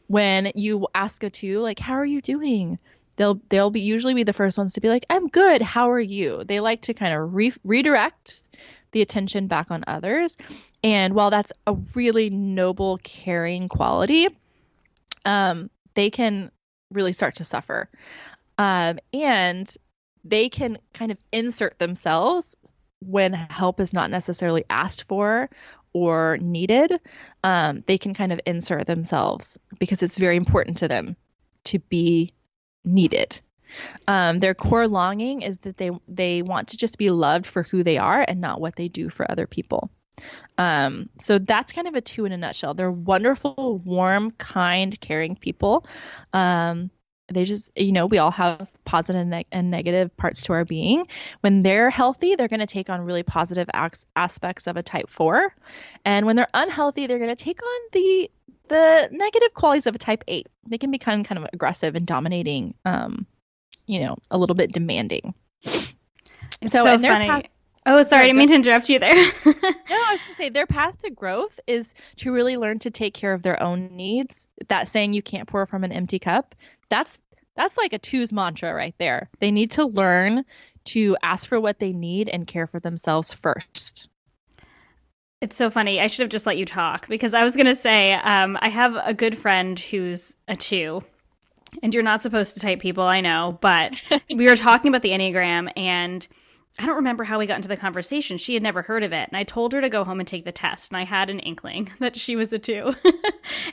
When you ask a 2, like, how are you doing? They'll usually be the first ones to be like, I'm good. How are you? They like to kind of redirect the attention back on others. And while that's a really noble, caring quality, they can really start to suffer. And they can kind of insert themselves when help is not necessarily asked for or needed. They can kind of insert themselves because it's very important to them to be needed. Their core longing is that they want to just be loved for who they are and not what they do for other people. So that's kind of a 2 in a nutshell. They're wonderful, warm, kind, caring people. They just, we all have positive and negative parts to our being. When they're healthy, they're going to take on really positive aspects of a type 4. And when they're unhealthy, they're going to take on the negative qualities of a type 8. They can become kind of aggressive and dominating, a little bit demanding. It's so funny. Oh, sorry, I didn't mean to interrupt you there. No, I was going to say their path to growth is to really learn to take care of their own needs. That saying, you can't pour from an empty cup. That's like a 2's mantra right there. They need to learn to ask for what they need and care for themselves first. It's so funny. I should have just let you talk, because I was going to say, I have a good friend who's a 2, and you're not supposed to type people, I know, but we were talking about the Enneagram, and I don't remember how we got into the conversation. She had never heard of it. And I told her to go home and take the test. And I had an inkling that she was a 2.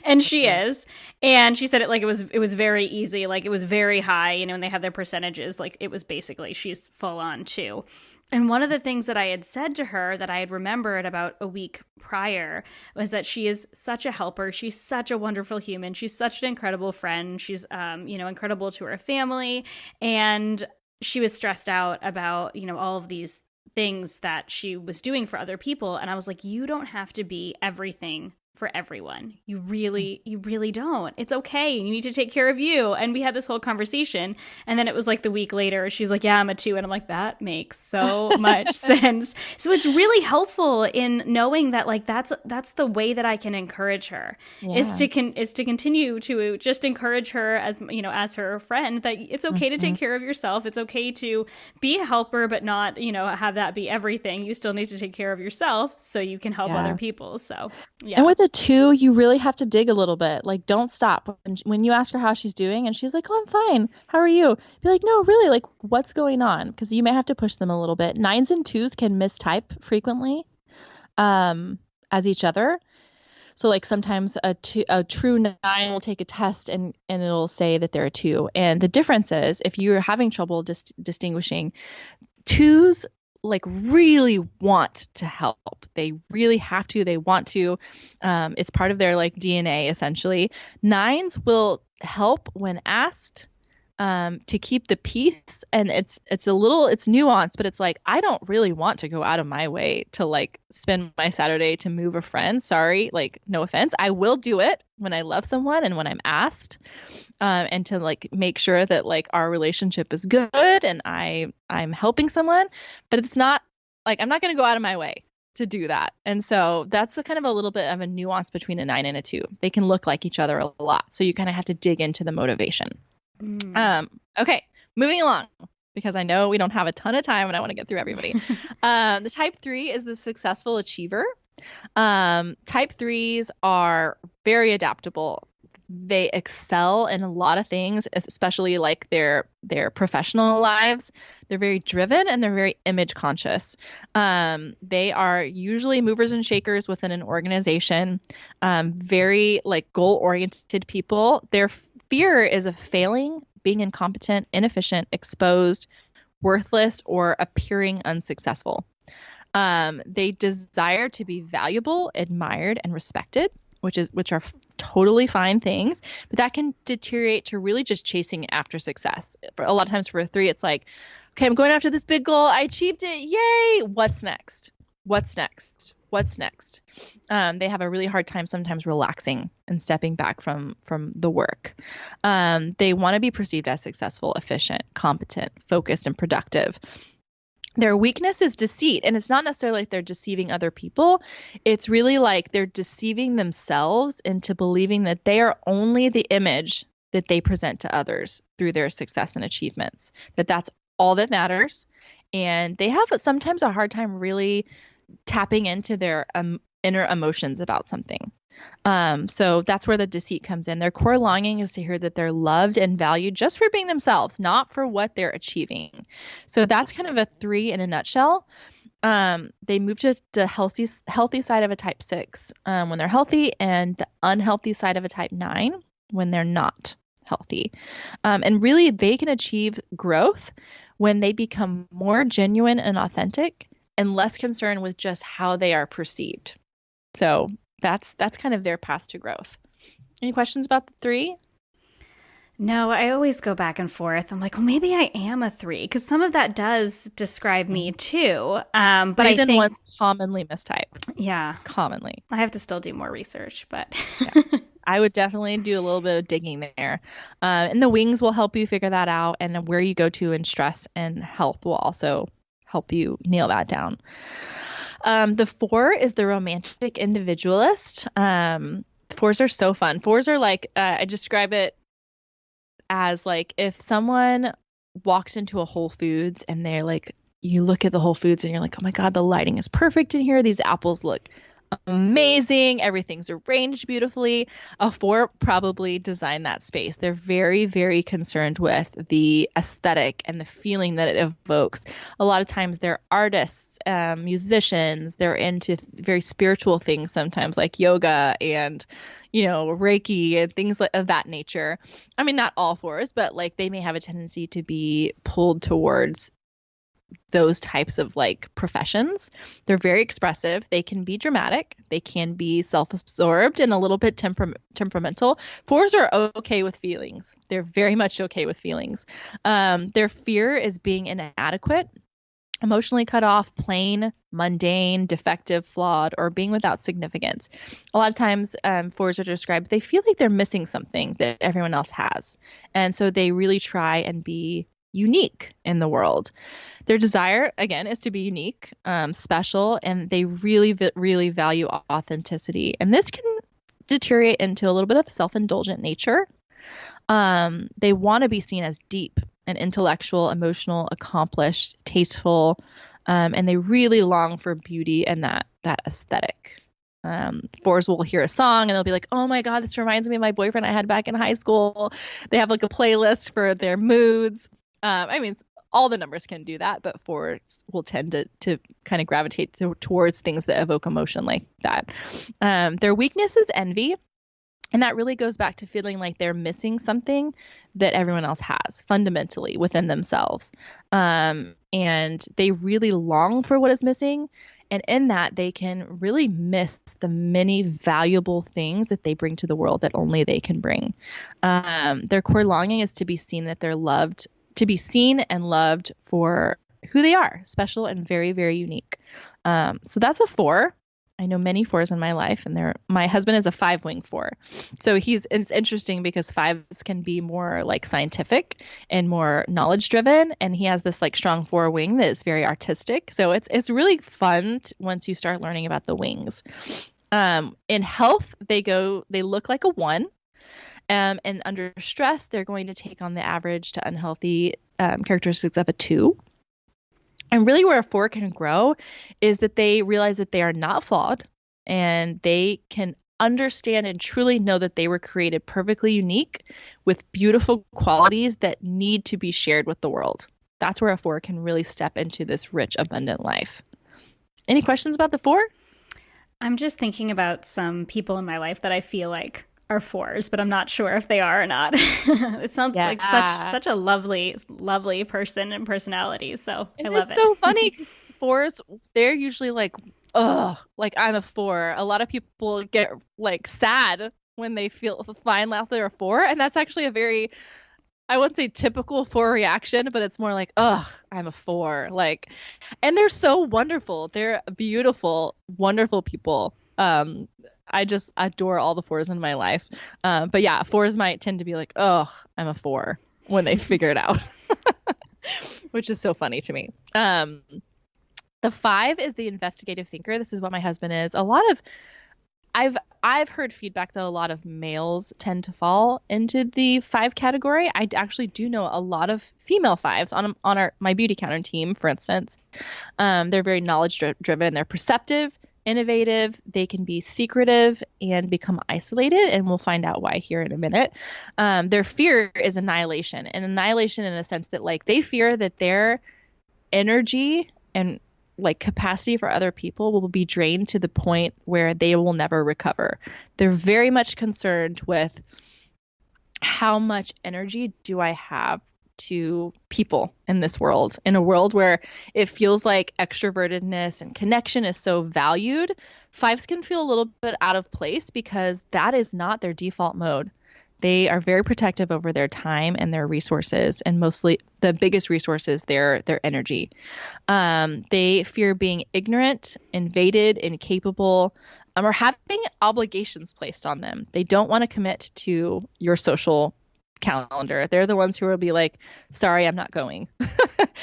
And she is. And she said it like it was very easy. Like it was very high, and they had their percentages. Like it was basically she's full on 2. And one of the things that I had said to her that I had remembered about a week prior was that she is such a helper. She's such a wonderful human. She's such an incredible friend. She's, incredible to her family. And she was stressed out about, all of these things that she was doing for other people. And I was like, you don't have to be everything for everyone. You really don't. It's okay. You need to take care of you. And we had this whole conversation. And then it was like the week later, she's like, yeah, I'm a 2. And I'm like, that makes so much sense. So it's really helpful in knowing that like, that's the way that I can encourage her is to continue to just encourage her as, as her friend, that it's okay to take care of yourself. It's okay to be a helper, but not, have that be everything. You still need to take care of yourself so you can help other people. So, yeah. And with a 2, you really have to dig a little bit. Like, don't stop. When you ask her how she's doing and she's like, oh, I'm fine. How are you? Be like, no, really, like, what's going on? Because you may have to push them a little bit. 9s and 2s can mistype frequently as each other. So, like, sometimes a true 9 will take a test and it'll say that they're a 2. And the difference is, if you're having trouble distinguishing, 2s like really want to help. They really have to. They want to. It's part of their like DNA essentially. 9s will help when asked to keep the peace, and it's nuanced, but it's like, I don't really want to go out of my way to like spend my Saturday to move a friend. Sorry, like no offense. I will do it when I love someone and when I'm asked, and to like make sure that like our relationship is good and I'm helping someone, but it's not like I'm not going to go out of my way to do that. And so that's a kind of a little bit of a nuance between a 9 and a 2. They can look like each other a lot. So you kind of have to dig into the motivation. Okay, moving along, because I know we don't have a ton of time and I want to get through everybody. The type 3 is the successful achiever. Type 3s are very adaptable. They excel in a lot of things, especially like their professional lives. They're very driven and they're very image conscious. They are usually movers and shakers within an organization. Very like goal oriented people. Their fear is of failing, being incompetent, inefficient, exposed, worthless, or appearing unsuccessful. They desire to be valuable, admired, and respected, which are totally fine things, but that can deteriorate to really just chasing after success. A lot of times for a 3, it's like, okay, I'm going after this big goal. I achieved it. Yay. What's next? What's next? What's next? They have a really hard time sometimes relaxing and stepping back from the work. They want to be perceived as successful, efficient, competent, focused, and productive. Their weakness is deceit, and it's not necessarily like they're deceiving other people. It's really like they're deceiving themselves into believing that they are only the image that they present to others through their success and achievements, that that's all that matters. And they have sometimes a hard time really tapping into their inner emotions about something. So that's where the deceit comes in. Their core longing is to hear that they're loved and valued just for being themselves, not for what they're achieving. So that's kind of a 3 in a nutshell. They move to the healthy side of a type 6 when they're healthy, and the unhealthy side of a type 9 when they're not healthy. And really, they can achieve growth when they become more genuine and authentic and less concerned with just how they are perceived. So that's kind of their path to growth. Any questions about the 3? No, I always go back and forth. I'm like, well, maybe I am a 3, because some of that does describe me too. But I think one's commonly mistyped. Yeah, commonly. I have to still do more research, but yeah. I would definitely do a little bit of digging there. And the wings will help you figure that out, and where you go to in stress and health will also help you nail that down. The 4 is the romantic individualist. 4s are so fun. 4s are like, I describe it as like if someone walks into a Whole Foods and they're like, you look at the Whole Foods and you're like, oh my God, the lighting is perfect in here. These apples look amazing. Everything's arranged beautifully. A four probably designed that space. They're very, very concerned with the aesthetic and the feeling that it evokes. A lot of times they're artists, musicians. They're into very spiritual things sometimes, like yoga and Reiki and things of that nature. I mean, not all fours, but like they may have a tendency to be pulled towards those types of like professions. They're very expressive. They can be dramatic. They can be self-absorbed and a little bit temperamental. Fours are okay with feelings. They're very much okay with feelings. Their fear is being inadequate, emotionally cut off, plain, mundane, defective, flawed, or being without significance. A lot of times, fours are described, they feel like they're missing something that everyone else has. And so they really try and be unique in the world. Their desire, again, is to be unique, special, and they really, really value authenticity. And this can deteriorate into a little bit of self-indulgent nature. They want to be seen as deep and intellectual, emotional, accomplished, tasteful, and they really long for beauty and that aesthetic. Fours will hear a song and they'll be like, oh my God, this reminds me of my boyfriend I had back in high school. They have like a playlist for their moods. I mean, all the numbers can do that, but fours will tend to kind of gravitate towards things that evoke emotion like that. Their weakness is envy. And that really goes back to feeling like they're missing something that everyone else has fundamentally within themselves. And they really long for what is missing. And in that, they can really miss the many valuable things that they bring to the world that only they can bring. Their core longing is to be seen, that they're loved, to be seen and loved for who they are, special and very, very unique. So that's a four. I know many fours in my life, and my husband is a 5-wing four. So it's interesting because fives can be more like scientific and more knowledge driven. And he has this like strong 4-wing that is very artistic. So it's really fun once you start learning about the wings. In health, they look like a 1. And under stress, they're going to take on the average to unhealthy characteristics of a 2. And really where a 4 can grow is that they realize that they are not flawed and they can understand and truly know that they were created perfectly unique with beautiful qualities that need to be shared with the world. That's where a 4 can really step into this rich, abundant life. Any questions about the 4? I'm just thinking about some people in my life that I feel like are 4s, but I'm not sure if they are or not. It sounds like such a lovely person and personality. So I love it. It's so funny because 4s, they're usually like, oh, like I'm a 4. A lot of people get like sad when they find out they're a 4, and that's actually a very, I wouldn't say typical 4 reaction, but it's more like, oh, I'm a 4. Like, and they're so wonderful. They're beautiful, wonderful people. I just adore all the 4s in my life. But yeah, 4s might tend to be like, oh, I'm a 4 when they figure it out, which is so funny to me. The 5 is the investigative thinker. This is what my husband is. I've heard feedback that a lot of males tend to fall into the 5 category. I actually do know a lot of female 5s on my beauty counter team, for instance. They're very knowledge driven. They're perceptive, innovative. They can be secretive and become isolated, and we'll find out why here in a minute. Their fear is annihilation, and annihilation in a sense that like they fear that their energy and like capacity for other people will be drained to the point where they will never recover. They're very much concerned with how much energy do I have to people in this world, in a world where it feels like extrovertedness and connection is so valued. 5s can feel a little bit out of place because that is not their default mode. They are very protective over their time and their resources, and mostly the biggest resource is their energy. They fear being ignorant, invaded, incapable, or having obligations placed on them. They don't want to commit to your social calendar. They're the ones who will be like, sorry, I'm not going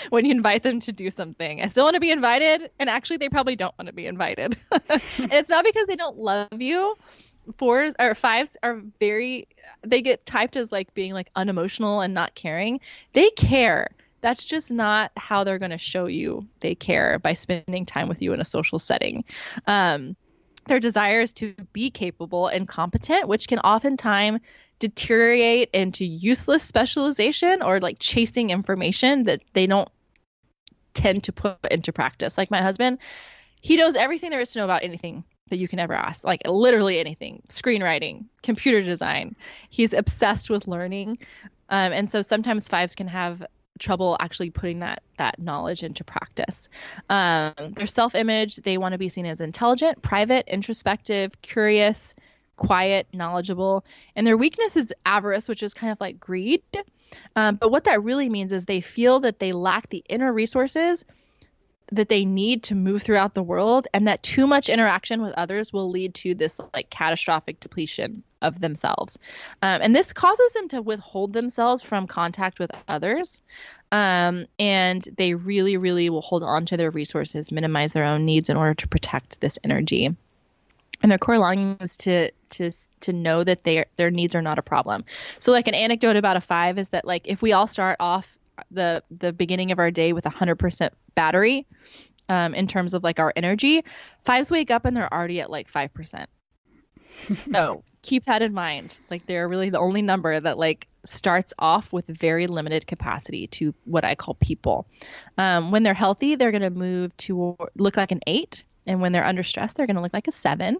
when you invite them to do something. I still want to be invited. And actually, they probably don't want to be invited. And it's not because they don't love you. 4s or 5s are they get typed as like being like unemotional and not caring. They care. That's just not how they're going to show you they care, by spending time with you in a social setting. Their desire is to be capable and competent, which can oftentimes deteriorate into useless specialization or like chasing information that they don't tend to put into practice. Like my husband, he knows everything there is to know about anything that you can ever ask, like literally anything, screenwriting, computer design. He's obsessed with learning. And so sometimes fives can have trouble actually putting that knowledge into practice. Their self-image, they want to be seen as intelligent, private, introspective, curious, quiet, knowledgeable. And their weakness is avarice, which is kind of like greed. But what that really means is they feel that they lack the inner resources that they need to move throughout the world, and that too much interaction with others will lead to this like catastrophic depletion of themselves. And this causes them to withhold themselves from contact with others. And they really, really will hold on to their resources, minimize their own needs in order to protect this energy. And their core longing is to know that their needs are not a problem. So like an anecdote about a five is that like if we all start off the beginning of our day with 100% battery in terms of like our energy, fives wake up and they're already at like 5%. So keep that in mind. Like they're really the only number that like starts off with very limited capacity to what I call people. When they're healthy, they're going to move to look like an 8. And when they're under stress, they're going to look like a 7.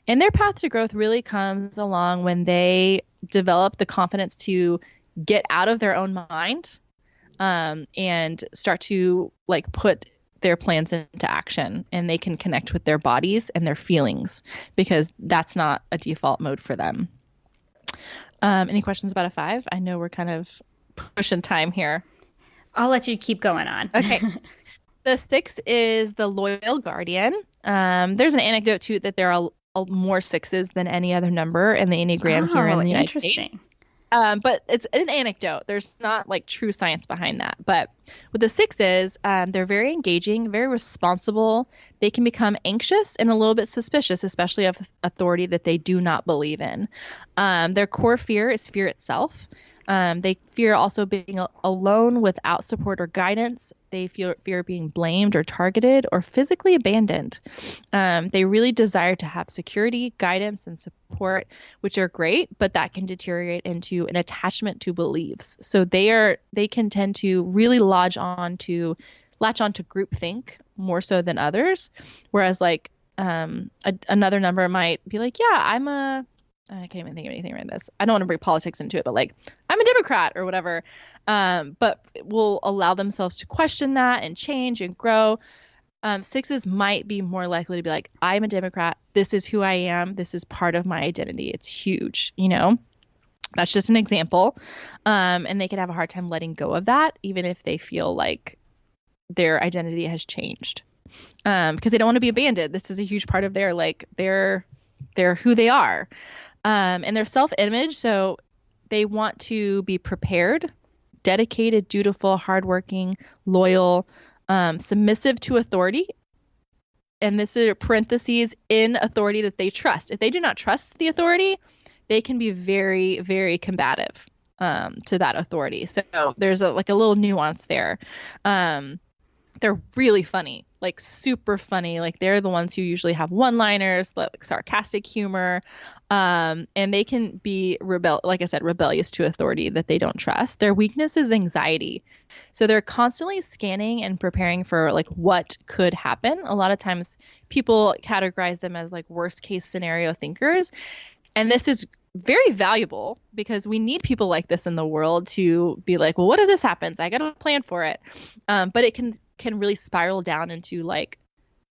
And their path to growth really comes along when they develop the confidence to get out of their own mind and start to like put their plans into action, and they can connect with their bodies and their feelings because that's not a default mode for them. Any questions about a 5? I know we're kind of pushing time here. I'll let you keep going on. Okay. The 6 is the loyal guardian. There's an anecdote too that there are more 6s than any other number in the Enneagram here in the United States. But it's an anecdote. There's not like true science behind that. But with the 6s, they're very engaging, very responsible. They can become anxious and a little bit suspicious, especially of authority that they do not believe in. Their core fear is fear itself. They fear also being alone without support or guidance. They fear being blamed or targeted or physically abandoned. They really desire to have security, guidance, and support, which are great, but that can deteriorate into an attachment to beliefs. So they can tend to really latch on to groupthink more so than others. Whereas like another number might be like, yeah, I can't even think of anything around this. I don't want to bring politics into it, but like, I'm a Democrat or whatever. But will allow themselves to question that and change and grow. 6s might be more likely to be like, I'm a Democrat. This is who I am. This is part of my identity. It's huge, you know? That's just an example. And they could have a hard time letting go of that, even if they feel like their identity has changed. Because they don't want to be abandoned. This is a huge part of their, like, they're who they are. And their self-image, so they want to be prepared, dedicated, dutiful, hardworking, loyal, submissive to authority. And this is parentheses, in authority that they trust. If they do not trust the authority, they can be very, very combative to that authority. So there's a little nuance there. They're really funny, like super funny. Like they're the ones who usually have one-liners, like sarcastic humor. And they can be rebellious to authority that they don't trust. Their weakness is anxiety. So they're constantly scanning and preparing for like what could happen. A lot of times people categorize them as like worst case scenario thinkers. And this is very valuable because we need people like this in the world to be like, well, what if this happens? I got to plan for it. But it can really spiral down into like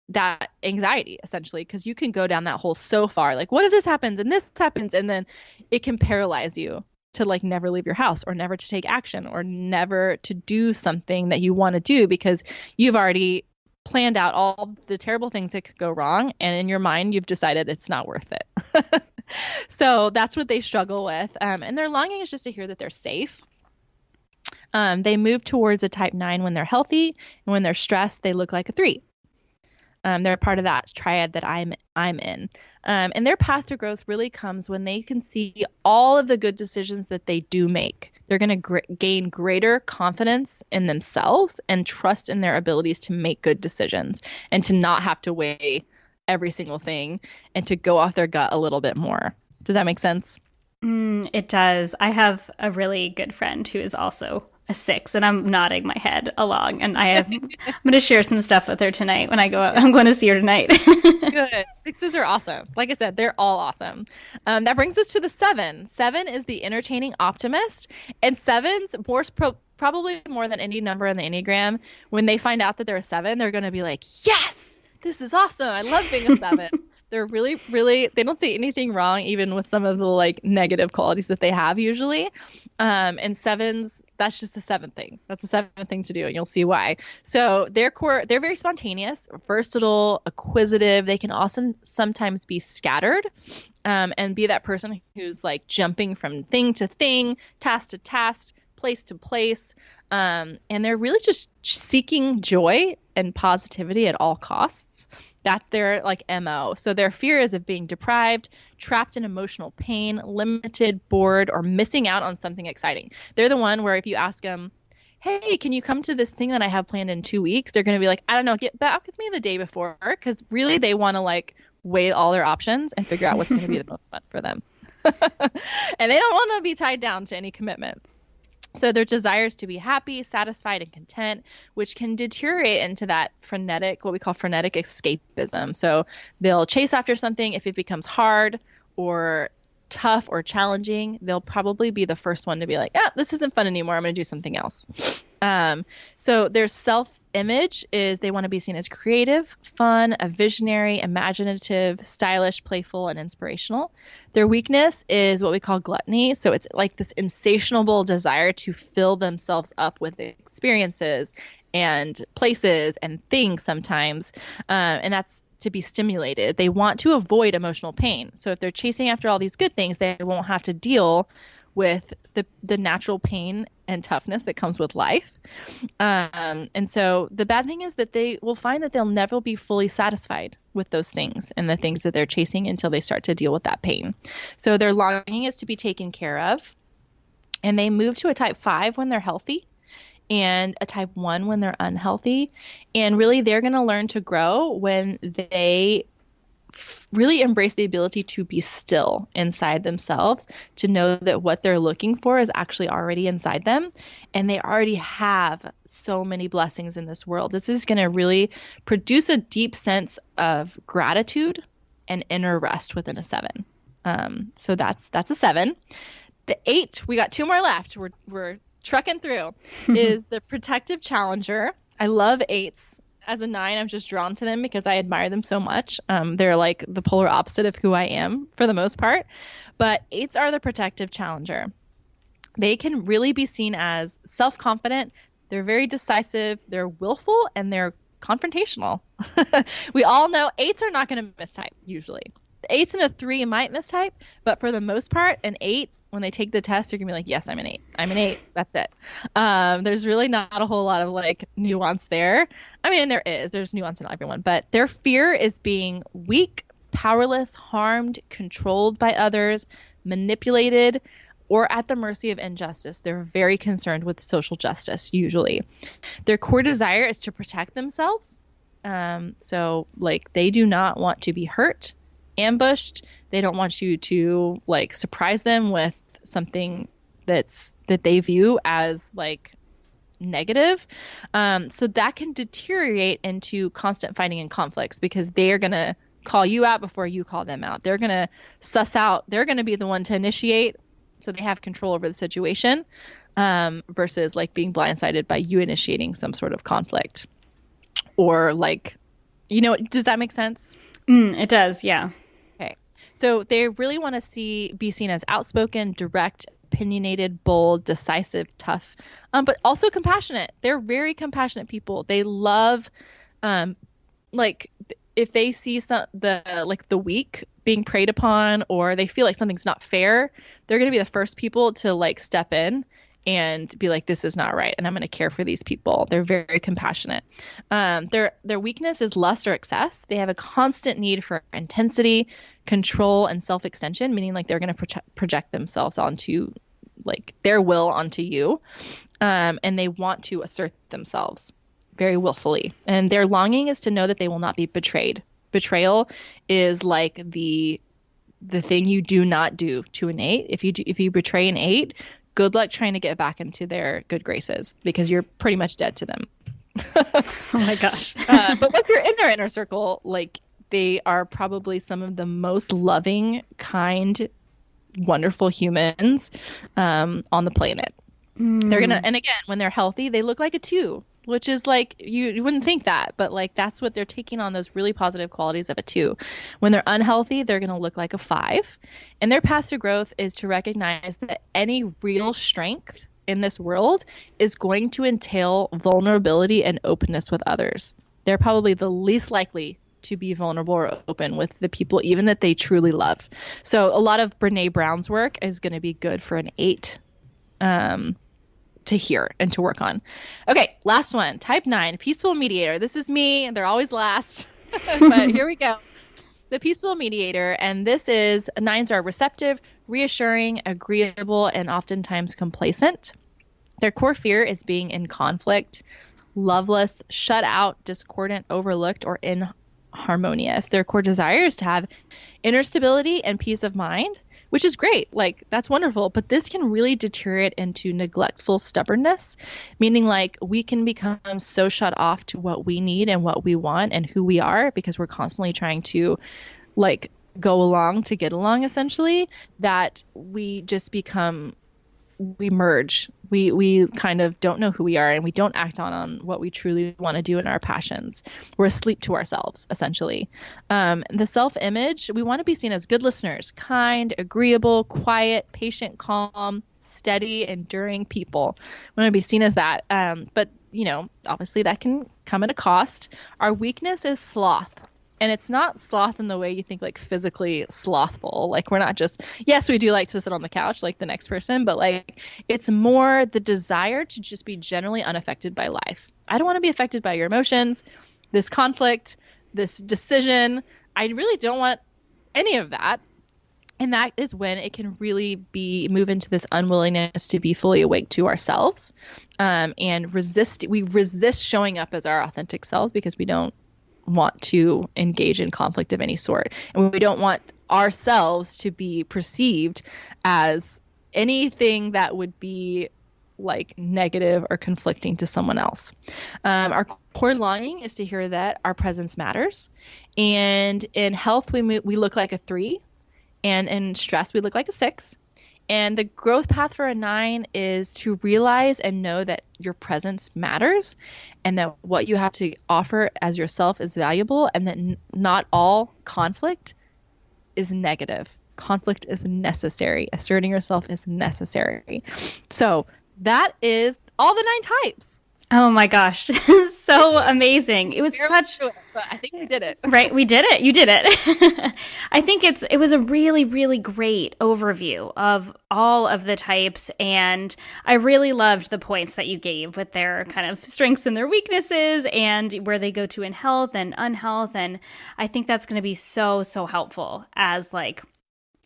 that anxiety essentially, because you can go down that hole so far. Like, what if this happens and this happens? And then it can paralyze you to like never leave your house or never to take action or never to do something that you want to do because you've already planned out all the terrible things that could go wrong. And in your mind, you've decided it's not worth it. So that's what they struggle with. And their longing is just to hear that they're safe. They move towards a type 9 when they're healthy, and when they're stressed, they look like a 3. They're part of that triad that I'm in. And their path to growth really comes when they can see all of the good decisions that they do make. They're going to gain greater confidence in themselves and trust in their abilities to make good decisions and to not have to weigh every single thing and to go off their gut a little bit more. Does that make sense? It does. I have a really good friend who is also a 6, and I'm nodding my head along. And I'm going to share some stuff with her tonight when I go out. I'm going to see her tonight. Good. 6s are awesome. Like I said, they're all awesome. That brings us to the 7. 7 is the entertaining optimist, and 7s probably more than any number in the Enneagram, when they find out that they're a 7, they're going to be like, yes, this is awesome. I love being a 7. They're really, really, they don't see anything wrong, even with some of the like negative qualities that they have usually. And 7s, that's just a 7 thing. That's a 7 thing to do, and you'll see why. So they're very spontaneous, versatile, acquisitive. They can also sometimes be scattered, and be that person who's like jumping from thing to thing, task to task, place to place. And they're really just seeking joy and positivity at all costs. That's their like MO. So their fear is of being deprived, trapped in emotional pain, limited, bored, or missing out on something exciting. They're the one where if you ask them, hey, can you come to this thing that I have planned in 2 weeks? They're going to be like, I don't know, get back with me the day before. Because really they want to like weigh all their options and figure out what's going to be the most fun for them. And they don't want to be tied down to any commitment. So their desires to be happy, satisfied, and content, which can deteriorate into that what we call frenetic escapism. So they'll chase after something. If it becomes hard or tough or challenging, they'll probably be the first one to be like, this isn't fun anymore. I'm going to do something else. So their self-image is they want to be seen as creative, fun, a visionary, imaginative, stylish, playful, and inspirational. Their weakness is what we call gluttony. So it's like this insatiable desire to fill themselves up with experiences and places and things sometimes. And that's to be stimulated. They want to avoid emotional pain. So if they're chasing after all these good things, they won't have to deal with the natural pain and toughness that comes with life. And so the bad thing is that they will find that they'll never be fully satisfied with those things and the things that they're chasing until they start to deal with that pain. So their longing is to be taken care of. And they move to a type 5 when they're healthy and a type 1 when they're unhealthy. And really they're going to learn to grow when they really embrace the ability to be still inside themselves, to know that what they're looking for is actually already inside them, and they already have so many blessings in this world. This is going to really produce a deep sense of gratitude and inner rest within a 7. So that's a 7. The 8, we got 2 more left. We're trucking through. Is the protective challenger. I love 8s. As a 9, I'm just drawn to them because I admire them so much. They're like the polar opposite of who I am for the most part. But 8s are the protective challenger. They can really be seen as self-confident. They're very decisive. They're willful, and they're confrontational. We all know 8s are not going to mistype usually. 8s and a 3 might mistype, but for the most part, an 8, when they take the test, they're going to be like, yes, I'm an 8. I'm an 8. That's it. There's really not a whole lot of like nuance there. I mean, there's nuance in everyone, but their fear is being weak, powerless, harmed, controlled by others, manipulated, or at the mercy of injustice. They're very concerned with social justice, usually. Their core desire is to protect themselves. So like they do not want to be hurt, ambushed. They don't want you to like surprise them with something that they view as like negative. So that can deteriorate into constant fighting and conflicts because they are going to call you out before you call them out. They're going to suss out. They're going to be the one to initiate, so they have control over the situation, versus like being blindsided by you initiating some sort of conflict. Or like, does that make sense? It does, yeah. So they really want to be seen as outspoken, direct, opinionated, bold, decisive, tough, but also compassionate. They're very compassionate people. They love, like if they see the weak being preyed upon, or they feel like something's not fair, they're going to be the first people to like step in and be like, this is not right, and I'm going to care for these people. They're very compassionate. Their weakness is lust or excess. They have a constant need for intensity, control, and self-extension, meaning like they're going to project themselves onto like their will onto you. And they want to assert themselves very willfully. And their longing is to know that they will not be betrayed betrayal is like the thing you do not do to an 8. If you betray an 8, good luck trying to get back into their good graces, because you're pretty much dead to them. Oh my gosh. But once you're in their inner circle, like, they are probably some of the most loving, kind, wonderful humans on the planet. They're gonna, and again, when they're healthy, they look like a 2, which is like, you wouldn't think that, but like, that's what they're taking on, those really positive qualities of a 2. When they're unhealthy, they're gonna look like a 5. And their path to growth is to recognize that any real strength in this world is going to entail vulnerability and openness with others. They're probably the least likely to be vulnerable or open with the people even that they truly love. So a lot of Brene Brown's work is going to be good for an 8 to hear and to work on. Okay, last one. Type 9, peaceful mediator. This is me. They're always last. But here we go. The peaceful mediator. And this is, 9s are receptive, reassuring, agreeable, and oftentimes complacent. Their core fear is being in conflict, loveless, shut out, discordant, overlooked, or inharmonious. Their core desire is to have inner stability and peace of mind, which is great. Like, that's wonderful. But this can really deteriorate into neglectful stubbornness, meaning like we can become so shut off to what we need and what we want and who we are, because we're constantly trying to like go along to get along, essentially, that we just become, we merge. We kind of don't know who we are, and we don't act on what we truly want to do in our passions. We're asleep to ourselves, essentially. The self-image, we want to be seen as good listeners, kind, agreeable, quiet, patient, calm, steady, enduring people. We want to be seen as that. But, you know, obviously that can come at a cost. Our weakness is sloth. And it's not sloth in the way you think, like physically slothful. Like, we're not just, yes, we do like to sit on the couch like the next person, but like, it's more the desire to just be generally unaffected by life. I don't want to be affected by your emotions, this conflict, this decision. I really don't want any of that. And that is when it can really move into this unwillingness to be fully awake to ourselves, and we resist showing up as our authentic selves, because we don't want to engage in conflict of any sort. And we don't want ourselves to be perceived as anything that would be like negative or conflicting to someone else. Our core longing is to hear that our presence matters. And in health, we look like a 3. And in stress, we look like a 6. And the growth path for a 9 is to realize and know that your presence matters, and that what you have to offer as yourself is valuable, and that not all conflict is negative. Conflict is necessary. Asserting yourself is necessary. So that is all the 9 types. Oh my gosh. So amazing. It was but I think we did it. Right. We did it. You did it. I think it was a really, really great overview of all of the types. And I really loved the points that you gave with their kind of strengths and their weaknesses, and where they go to in health and unhealth. And I think that's going to be so, so helpful as like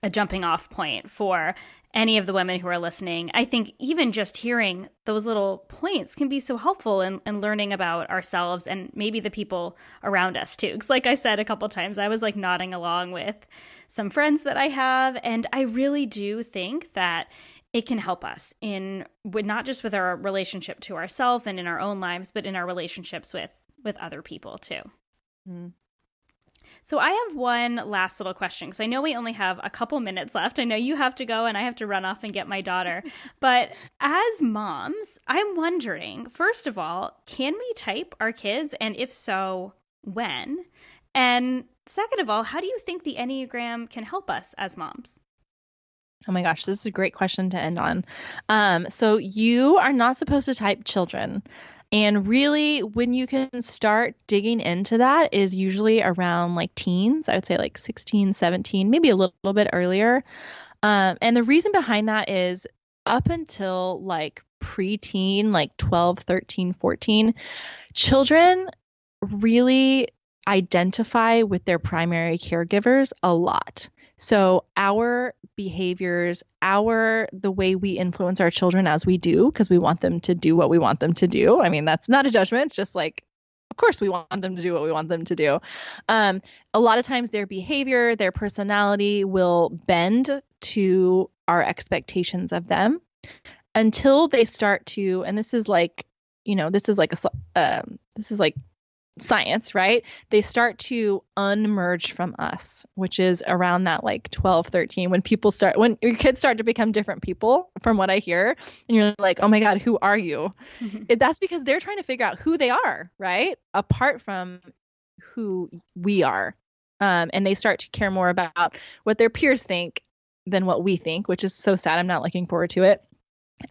a jumping off point for any of the women who are listening. I think even just hearing those little points can be so helpful in learning about ourselves and maybe the people around us too. Because like I said a couple times, I was like nodding along with some friends that I have. And I really do think that it can help us not just with our relationship to ourselves and in our own lives, but in our relationships with other people too. Mm. So I have one last little question, because I know we only have a couple minutes left. I know you have to go and I have to run off and get my daughter. But as moms, I'm wondering, first of all, can we type our kids? And if so, when? And second of all, how do you think the Enneagram can help us as moms? Oh my gosh, this is a great question to end on. So you are not supposed to type children. And really, when you can start digging into that is usually around like teens. I would say like 16, 17, maybe a little bit earlier. And the reason behind that is up until like preteen, like 12, 13, 14, children really identify with their primary caregivers a lot. So our behaviors, the way we influence our children as we do, because we want them to do what we want them to do. I mean, that's not a judgment. It's just like Of course, we want them to do what we want them to do. A lot of times their behavior, their personality will bend to our expectations of them until they start to, and this is like, this is like science, right? They start to unmerge from us, which is around that like 12, 13, when your kids start to become different people, from what I hear. And you're like, oh my God, who are you? That's because they're trying to figure out who they are, right? Apart from who we are. And they start to care more about what their peers think than what we think, which is so sad. I'm not looking forward to it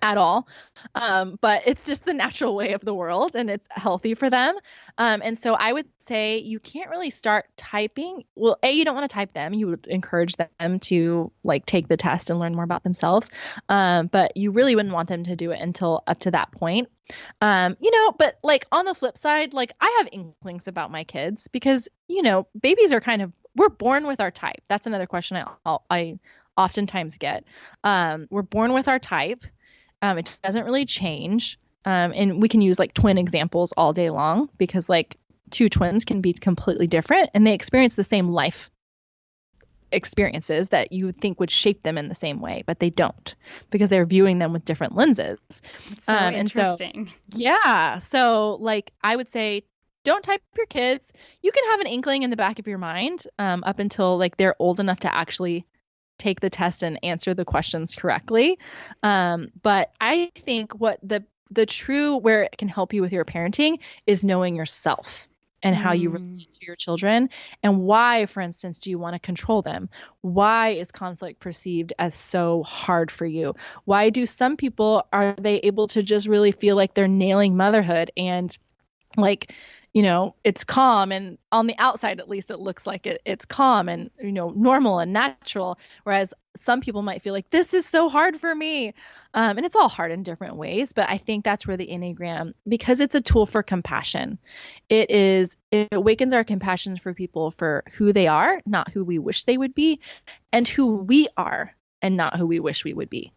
at all. But it's just the natural way of the world, and it's healthy for them. And so I would say you can't really start typing. Well, you don't want to type them. You would encourage them to like take the test and learn more about themselves. But you really wouldn't want them to do it until up to that point. But like on the flip side, like I have inklings about my kids because, babies are we're born with our type. That's another question I oftentimes get. We're born with our type. It doesn't really change. And we can use like twin examples all day long because like two twins can be completely different and they experience the same life experiences that you would think would shape them in the same way, but they don't because they're viewing them with different lenses. It's so interesting. So like I would say, don't type your kids. You can have an inkling in the back of your mind up until like they're old enough to actually take the test and answer the questions correctly. But I think what the true where it can help you with your parenting is knowing yourself and how you relate to your children and why, for instance, do you want to control them? Why is conflict perceived as so hard for you? Why do some people, are they able to just really feel like they're nailing motherhood and like, it's calm, and on the outside, at least, it looks like it's calm and, normal and natural. Whereas some people might feel like this is so hard for me. And it's all hard in different ways. But I think that's where the Enneagram, because it's a tool for compassion, it awakens our compassion for people for who they are, not who we wish they would be, and who we are and not who we wish we would be.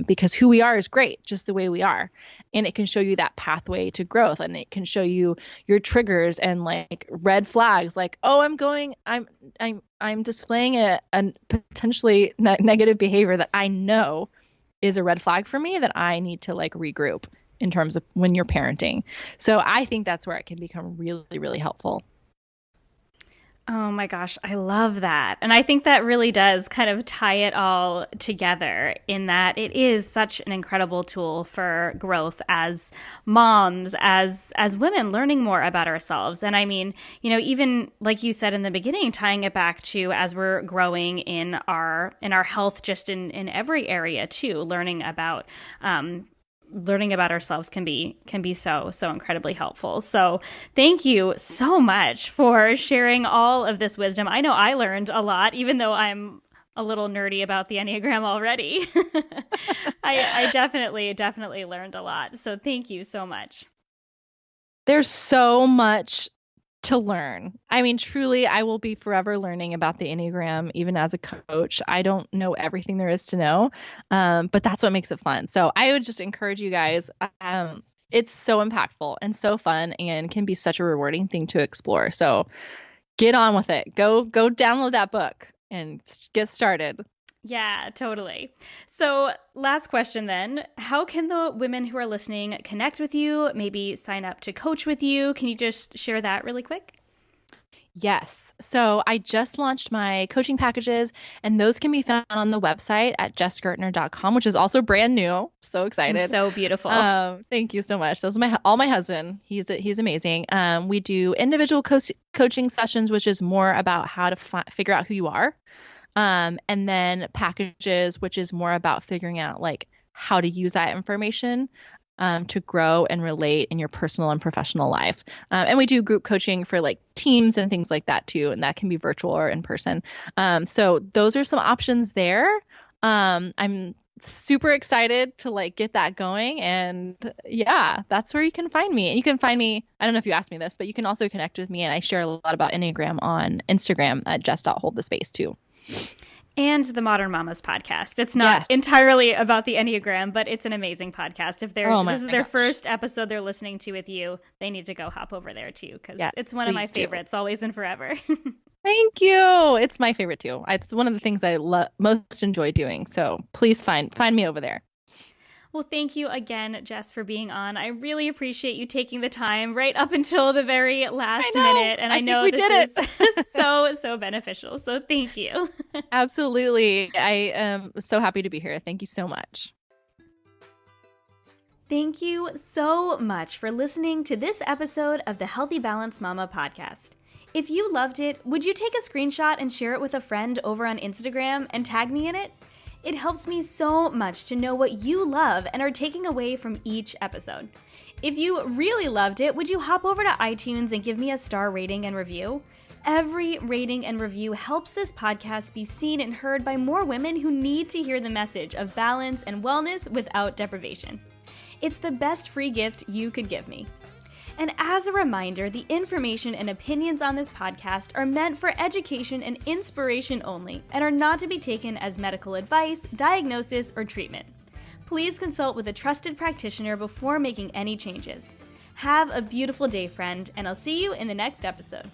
Because who we are is great, just the way we are. And it can show you that pathway to growth, and it can show you your triggers and like red flags, like, oh, I'm displaying a potentially negative behavior that I know is a red flag for me that I need to like regroup in terms of when you're parenting. So I think that's where it can become really, really helpful. Oh my gosh, I love that. And I think that really does kind of tie it all together in that it is such an incredible tool for growth as moms, as women learning more about ourselves. And I mean, even like you said in the beginning, tying it back to as we're growing in our health, just in every area too, learning about ourselves can be so incredibly helpful. So thank you so much for sharing all of this wisdom. I know I learned a lot, even though I'm a little nerdy about the Enneagram already. I definitely learned a lot. So thank you so much. There's so much to learn. I mean, truly, I will be forever learning about the Enneagram, even as a coach. I don't know everything there is to know, but that's what makes it fun. So I would just encourage you guys. It's so impactful and so fun and can be such a rewarding thing to explore. So get on with it. Go download that book and get started. Yeah, totally. So last question then, how can the women who are listening connect with you, maybe sign up to coach with you? Can you just share that really quick? Yes. So I just launched my coaching packages, and those can be found on the website at jessgertner.com, which is also brand new. So excited. And so beautiful. Thank you so much. Those are my husband. He's amazing. We do individual coaching sessions, which is more about how to figure out who you are. And then packages, which is more about figuring out like how to use that information to grow and relate in your personal and professional life. And we do group coaching for like teams and things like that too. And that can be virtual or in person. So those are some options there. I'm super excited to like get that going. And yeah, that's where you can find me. And you can find me, I don't know if you asked me this, but you can also connect with me. And I share a lot about Enneagram on Instagram at jess.holdthespace too. And the Modern Mamas podcast. It's not entirely about the Enneagram, but it's an amazing podcast. If this is their first episode they're listening to with you, they need to go hop over there too, because it's one of my favorites, always and forever. Thank you. It's my favorite too. It's one of the things I most enjoy doing. So please find me over there. Well, thank you again, Jess, for being on. I really appreciate you taking the time right up until the very last minute. And I know this is so beneficial. So thank you. Absolutely. I am so happy to be here. Thank you so much. Thank you so much for listening to this episode of the Healthy Balance Mama podcast. If you loved it, would you take a screenshot and share it with a friend over on Instagram and tag me in it? It helps me so much to know what you love and are taking away from each episode. If you really loved it, would you hop over to iTunes and give me a star rating and review? Every rating and review helps this podcast be seen and heard by more women who need to hear the message of balance and wellness without deprivation. It's the best free gift you could give me. And as a reminder, the information and opinions on this podcast are meant for education and inspiration only and are not to be taken as medical advice, diagnosis, or treatment. Please consult with a trusted practitioner before making any changes. Have a beautiful day, friend, and I'll see you in the next episode.